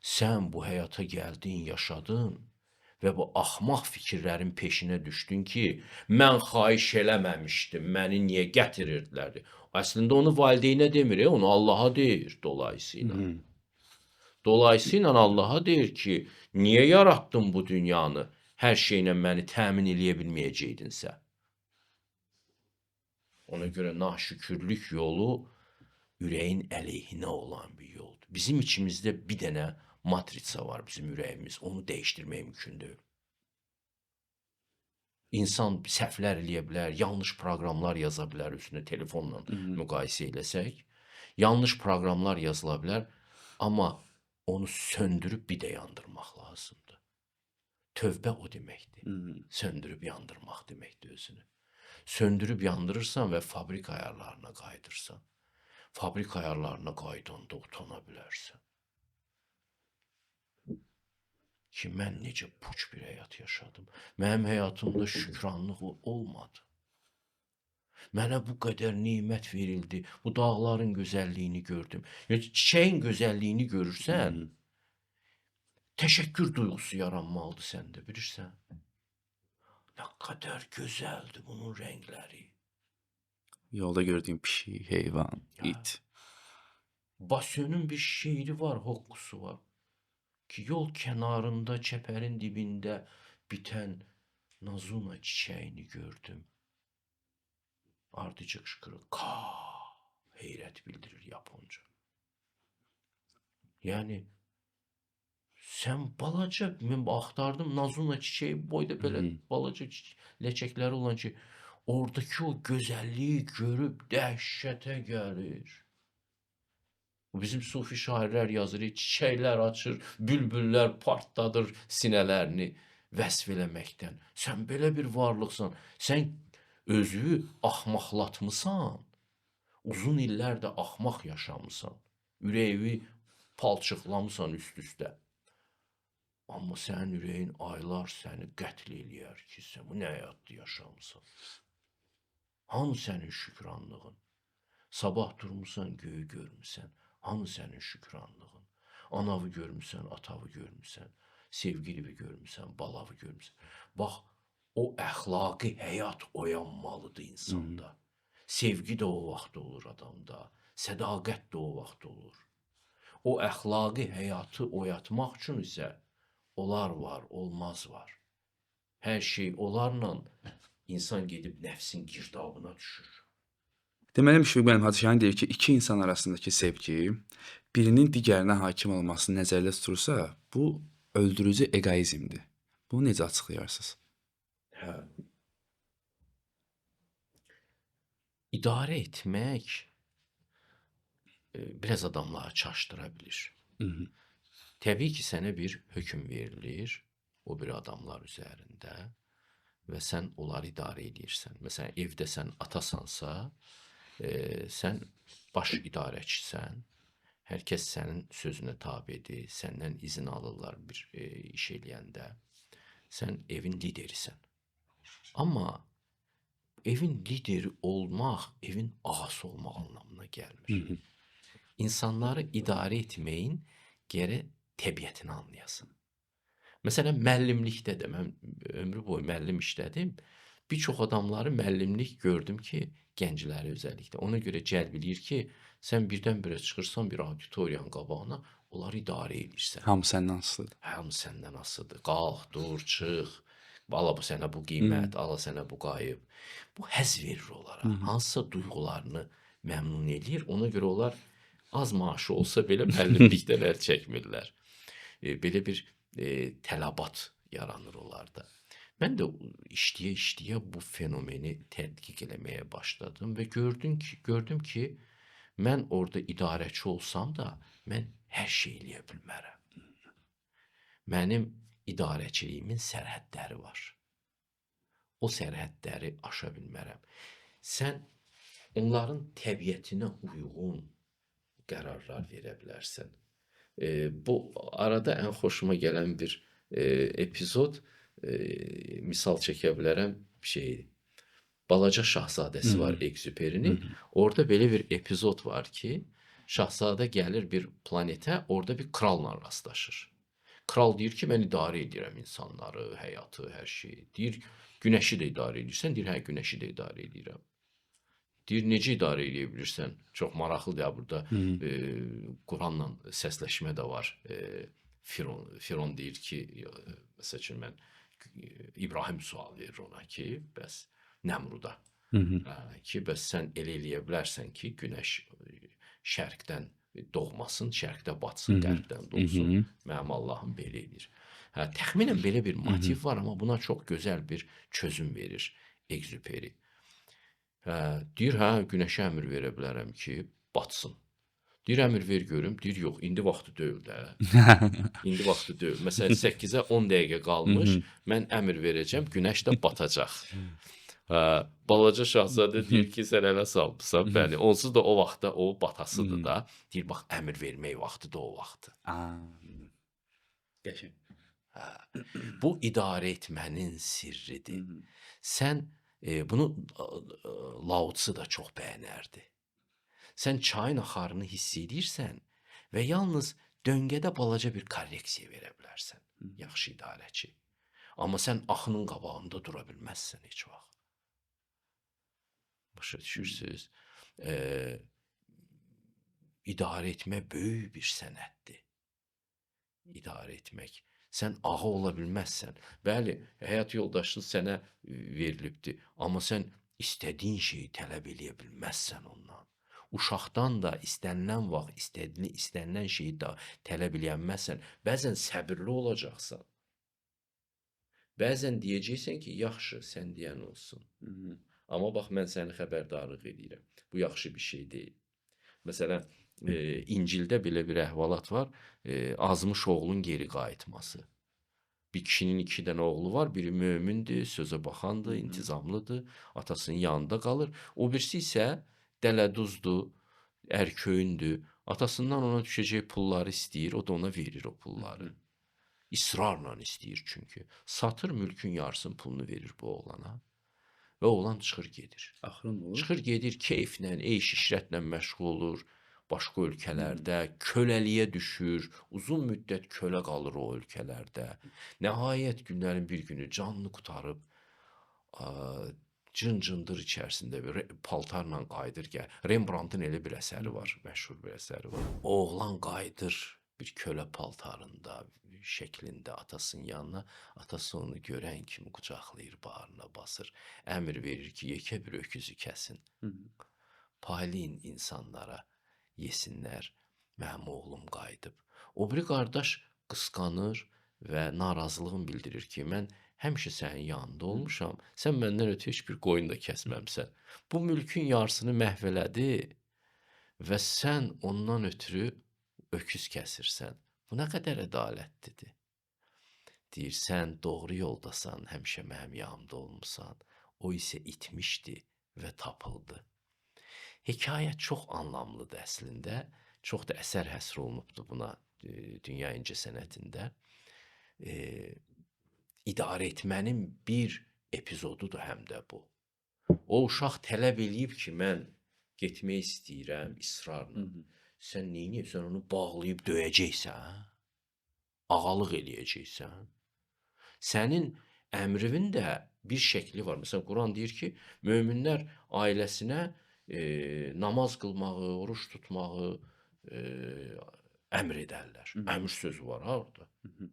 sən bu həyata gəldin, yaşadın və bu axmaq fikirlərin peşinə düşdün ki, mən xahiş eləməmişdim, məni niyə gətirirdilər? Əslində onu valideynə demir, onu Allaha deyir dolayısıyla. Dolayısıyla Allaha deyir ki, niyə yaratdın bu dünyanı, hər şeylə məni təmin eləyə bilməyəcəkdinsə? Ona görə naşükürlük yolu ürəyin əleyhinə olan bir yoldur. Bizim içimizdə bir dənə matriça var, bizim ürəyimiz. Onu dəyişdirmək mümkün deyil. İnsan səhvlər eləyə bilər, yanlış proqramlar yaza bilər üstünə telefonla müqayisə eləsək. Yanlış proqramlar yazıla bilər, amma onu söndürüb bir də yandırmaq lazımdır. Tövbə o deməkdir. Söndürüb yandırmaq deməkdir özünü. Söndürüb yandırırsan və fabrik ayarlarına qayıdırsan. Fabrik ayarlarına qaydanda utana bilərsən. Ki, mən necə puç bir həyat yaşadım. Mənim həyatımda şükranlıq olmadı. Mənə bu qədər nimət verildi. Bu dağların gözəlliyini gördüm. Çiçəyin gözəlliyini görürsən, təşəkkür duyğusu yaranmalıdır səndə, bilirsən? Nə qədər gözəldir bunun rəngləri. Yolda gördüyüm pişik, heyvan, it. Basönün bir şeiri var, hoqqusu var. Ki, yol kənarında, çəpərin dibində bitən nazuna çiçəyini gördüm. Ardıcı qışqırır, ka, heyrət bildirir Yaponca. Yəni, sən balaca, mən axtardım nazuna çiçəyi boyda belə balaca ləçəkləri olan ki, oradakı o gözəlliyi görüb dəhşətə gəlir. Bizim sufi şairlər yazır, çiçəklər açır, bülbüllər partladır sinələrini vəsf eləməkdən. Sən belə bir varlıqsan, sən özü axmaqlatmısan, uzun illər də axmaq yaşamısan, ürəyi palçıqlamısan üst-üstə. Amma sənin ürəyin aylar səni qətl eləyər ki, sən bu nə həyatda yaşamısan? Hanı sənin şükranlığın? Sabah durmusan, göyü görmüsən. Hanı sənin şükranlığın? Anavı görmüsən, atavı görmüsən, sevgilivi görmüsən, balavı görmüsən. Bax, o əxlaqi həyat oyanmalıdır insanda. Sevgi də o vaxt olur adamda, sədaqət də o vaxt olur. O əxlaqi həyatı oyatmaq üçün isə olar var, olmaz var. Hər şey olarla insan gedib nəfsin girdabına düşür. Deməli, Müşfiq müəllim Hacı Şahin deyir ki, iki insan arasındakı sevgi birinin digərinə hakim olmasını nəzərdə tutursa, bu öldürücü egoizmdir. Bunu necə açıqlayarsınız? Hə. İdarə etmək biraz adamları çaşdıra bilir. Təbii ki, sənə bir hökm verilir o bir adamlar üzərində və sən onları idarə edirsən. Məsələn, evdə sən atasansa, sən baş idarəçisən, hər kəs sənin sözünə tabedir, səndən izin alırlar bir iş eləyəndə, sən evin liderisən. Amma evin lideri olmaq, evin ağası olmaq anlamına gəlmir. İnsanları idarə etməyin gərək təbiətini anlayasın. Məsələn, müəllimlikdə də mən ömrü boyu müəllim işlədim. Bir çox adamları müəllimlik gördüm ki, gəncləri özəlliklə. Ona görə cəlb eləyir ki, sən birdən-birə çıxırsan bir auditoriyanın qabağına, onları idarə edirsən. Hamı səndən asılıdır. Hamı səndən asılıdır. Qalx, dur, çıx. Ala bu sənə bu qiymət, ala sənə bu qayıb. Bu həzz verir onlara. Hansısa duyğularını məmnun eləyir. Ona görə onlar az maaşı olsa belə müəllimlikdən əl çəkmirlər. Belə bir tələbat yaranır onlarda. Mən də işləyə-işləyə bu fenomeni tədqiq eləməyə başladım və gördüm ki, mən orada idarəçi olsam da, mən hər şey eləyə bilmərəm. Mənim idarəçiliyimin sərhədləri var. O sərhədləri aşa bilmərəm. Sən onların təbiətinə uyğun qərarlar verə bilərsən. Bu arada ən xoşuma gələn bir epizod, misal çəkə bilərəm Balaca Şahzadəsi var Exupery'nin. Orada belə bir epizod var ki, Şahzadə gəlir bir planetə, orada bir kralla rastlaşır. Kral deyir ki, mən idarə edirəm insanları, həyatı, hər şeyi. Deyir, günəşi də idarə edirsən? Deyir, hə, günəşi də idarə edirəm. Deyir, necə idarə edə bilirsən? Çox maraqlıdır ya, burada Quranla səsləşmə də var. Firon deyir ki, məsəl üçün mən İbrahim sual verir ona ki, bəs Nəmruda ki, bəs sən elə eləyə bilərsən ki, günəş şərqdən doğmasın, şərqdə batsın, qərbdən doğsun. Mənim Allahım belə edir. Təxminən belə bir motiv var, amma buna çox gözəl bir çözüm verir Exupery. Deyir, hə, günəşə əmr verə bilərəm ki, batsın. Deyir, əmr ver görüm. Deyir, yox, indi vaxtı deyil də. İndi vaxtı deyil. Məsələn, 8-ə 10 dəqiqə qalmış, mən əmr verəcəm, günəş də batacaq. Balaca Şahzadə deyir ki, sən ələ salmışsan, bəli, onsuz da o vaxtda o batasıdır da. Deyir, bax, əmr vermək vaxtı da o vaxtı. Qəşəng. Bu idarə etmənin sirridir. Sən bunu Lao Tzu da çox bəyənərdi. Sən çayın axarını hiss edirsən və yalnız döngədə balaca bir korreksiya verə bilərsən. Yaxşı idarəçi. Amma sən axının qabağında dura bilməzsən heç vaxt. Başa düşürsünüz? İdarə etmək böyük bir sənətdir. İdarə etmək. Sən ağa ola bilməzsən. Bəli, həyat yoldaşın sənə verilibdir. Amma sən istədiyin şeyi tələb eləyə bilməzsən ondan. Uşaqdan da istənilən vaxt istənilən şeyi də tələb eləyənməzsən. Bəzən səbirli olacaqsan. Bəzən deyəcəksən ki, yaxşı, sən deyən olsun. Amma bax, mən səni xəbərdarlıq edirəm. Bu yaxşı bir şey deyil. Məsələn, İncildə belə bir əhvalat var. Azmış oğlun geri qayıtması. Bir kişinin 2 dənə oğlu var. Biri mömindir, sözə baxandır, intizamlıdır, atasının yanında qalır. O birisi isə dələduzdur, ərköyündür. Atasından ona düşəcək pulları istəyir, o da ona verir o pulları. İsrarla istəyir çünki. Satır, mülkün yarısının pulunu verir bu oğlana. Və oğlan çıxır gedir. Axırın olur. Çıxır gedir, keyflə, eyş-işrətlə məşğul olur. Başqa ölkələrdə köləliyə düşür. Uzun müddət kölə qalır o ölkələrdə. Nəhayət günlərin bir günü canını qurtarıb cın-cındır içərisində bir paltarla qayıdır. Rembrandtın elə bir əsəri var, məşhur bir əsəri var. Oğlan qayıdır bir kölə paltarında, şəklində atasının yanına. Atası onu görən kimi qucaqlayır, bağrına basır. Əmr verir ki, yekə bir öküzü kəsin. Paylayın insanlara, yesinlər, mənim oğlum qayıdıb. O biri qardaş qısqanır və narazılığını bildirir ki, mən həmişə sənin yanında olmuşam, sən məndən ötürü heç bir qoyun da kəsməmsən. Bu mülkün yarısını məhv elədi və sən ondan ötürü öküz kəsirsən. Bu nə qədər ədalətlidir. Deyir, sən doğru yoldasan, həmişə mənim yanımda olmusan. O isə itmişdi və tapıldı. Hekayə çox anlamlıdır əslində. Çox da əsər həsr olunubdur buna dünya incəsənətində. İdarə etmənin bir epizodudur həm də bu. O uşaq tələb eləyib ki, mən getmək istəyirəm israrla. Sən neyniyib? Sən onu bağlayıb döyəcəksən, ağalıq eləyəcəksən. Sənin əmrivin də bir şəkli var. Məsələn, Quran deyir ki, möminlər ailəsinə namaz qılmağı, oruç tutmağı əmr edərlər. Hı hı. Əmr sözü var ha orada. Hı hı.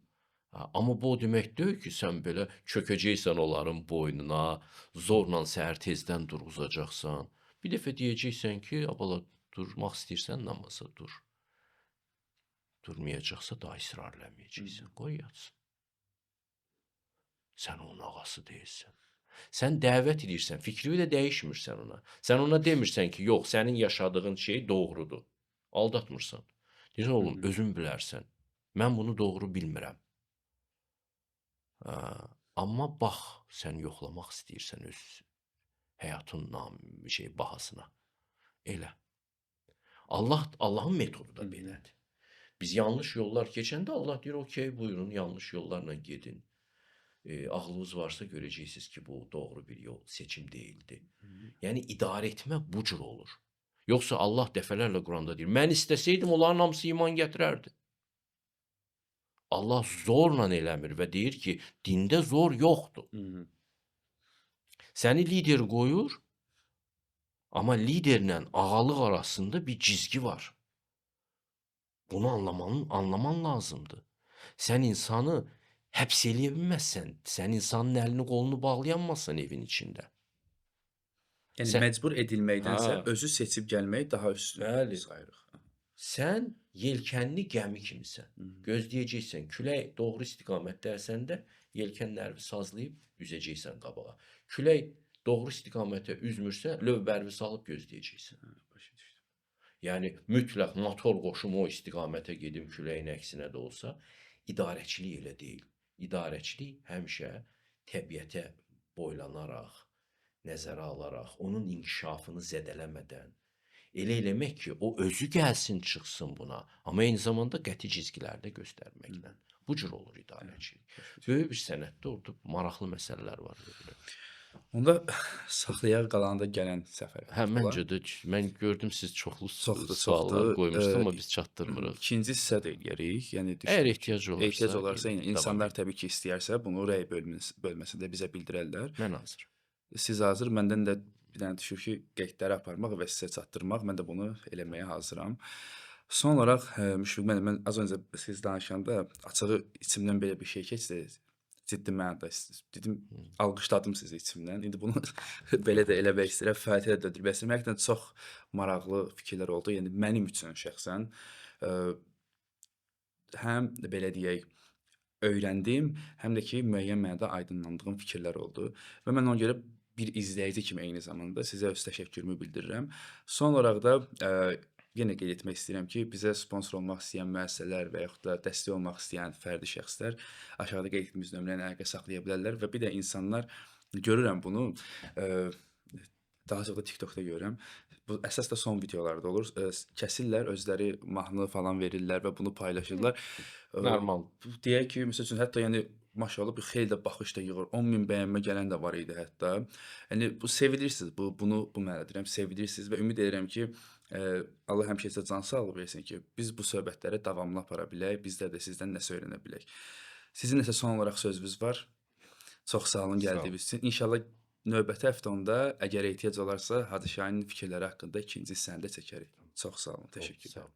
Amma bu o demək deyil ki, sən belə çökəcəksən onların boynuna, zorla səhər tezdən durğuzacaqsan. Bir dəfə deyəcəksən ki, abala durmaq istəyirsən namaza dur. Durmayacaqsa daha israr eləməyəcəksən. Qoy yatsın. Sən onun ağası deyilsən. Sən dəvət edirsən, fikrini də dəyişmirsən ona. Sən ona demirsən ki, yox, sənin yaşadığın şey doğrudur. Aldatmırsan. Deyirsən, Hı oğlum, hı. özün bilərsən. Mən bunu doğru bilmirəm. Amma bax, sən yoxlamaq istəyirsən öz həyatın bahasına. Elə. Allahın metodu da belədir. Biz yanlış yollar keçəndə Allah deyir, okey, buyurun, yanlış yollarla gedin. Ağlınız varsa görəcəksiniz ki, bu doğru bir yol, seçim deyildi. Yəni, idarə etmə bu cür olur. Yoxsa Allah dəfələrlə Quranda deyir, mən istəsəydim, onların hamısı iman gətirərdi. Allah zorla eləmir və deyir ki, dində zor yoxdur. Hı hı. Səni lider qoyur, amma liderlə ağalıq arasında bir cizgi var. Bunu anlaman lazımdır. Sən insanı həbs eləyə bilməzsən. Sən insanın əlini qolunu bağlayanmazsan evin içində. Yəni Sən məcbur edilməkdənsə Hə. özü seçib gəlmək daha üstün Bəli. sayırıq. Sən yelkənli gəmi kimisən. Gözləyəcəksən, külək doğru istiqamətdə əsəndə yelkənləri sazlayıb üzəcəksən qabağa. Külək doğru istiqamətə üzmürsə, lövbərini salıb gözləyəcəksən. Başa düşdüm. Yəni mütləq motor qoşum o istiqamətə gedim, küləyin əksinə də olsa, idarəçilik elə deyil. İdarəçilik həmişə təbiətə boylanaraq, nəzərə alaraq, onun inkişafını zədələmədən, elə eləmək ki, o özü gəlsin, çıxsın buna, amma eyni zamanda qəti cizgilərdə göstərməklə. Bu cür olur idarəçilik. Böyük bir sənətdə orada maraqlı məsələlər var. Onda saxlayaq qalanda gələn səfərə. Hə, məncə də mən gördüm siz çoxlu suallar qoymuşsunuz, amma biz çatdırmırıq. İkinci hissə də eləyərik. Yəni Əgər ehtiyac olursa, ehtiyac olarsa, yəni davam insanlar təbii ki, istəyərsə bunu rəy bölməsində bizə bildirərlər. Mən hazır. Siz hazır, məndən də bir dənə düşür ki, qeydləri aparmaq və sizə çatdırmaq. Mən də bunu eləməyə hazıram. Son olaraq Müşfiq müəllim, mən az öncə siz danışanda açığı içimdən belə bir şey keçdi. Ciddi mənada dedim, alqışladım sizi içimdən. İndi bunu belə də eləmək istəyirəm, fəaliyyətə də döndürmək istəyirəm. Həqiqətən çox maraqlı fikirlər oldu. Yəni mənim üçün şəxsən həm belə deyək, öyrəndim, həm də ki, müəyyən mənada aydınlandığım fikirlər oldu və mən ona görə bir izləyici kimi eyni zamanda sizə öz təşəkkürümü bildirirəm. Son olaraq da yenə qeyd etmək istəyirəm ki, bizə sponsor olmaq istəyən müəssisələr və yaxud da dəstək olmaq istəyən fərdi şəxslər aşağıda qeyd etdiyimiz nömrəyə əlaqə saxlaya bilərlər və bir də insanlar görürəm bunu, daha çox da TikTokda görürəm. Bu əsas da son videolarda olur. Kəsirlər, özləri mahnı falan verirlər və bunu paylaşırlar. Normal. Deyək ki, məsəl üçün hətta yəni maşallah bir xeyli də baxış da yığır. 10.000 bəyənmə gələn də var idi hətta. Yəni bu sevilirsiniz. Bu mənada deyirəm, sevilirsiniz və ümid edirəm ki, Allah həmişə sizə can sağlığı versin ki, biz bu söhbətləri davamlı apara bilək, bizlər də sizdən nəsə öyrənə bilək. Sizin nəsə son olaraq sözünüz var. Çox sağ olun gəldiyiniz üçün. İnşallah növbəti həftə onda əgər ehtiyac olarsa, Hadi Şahin fikirləri haqqında ikinci hissəni də çəkərik. Çox sağ olun, təşəkkür edirəm.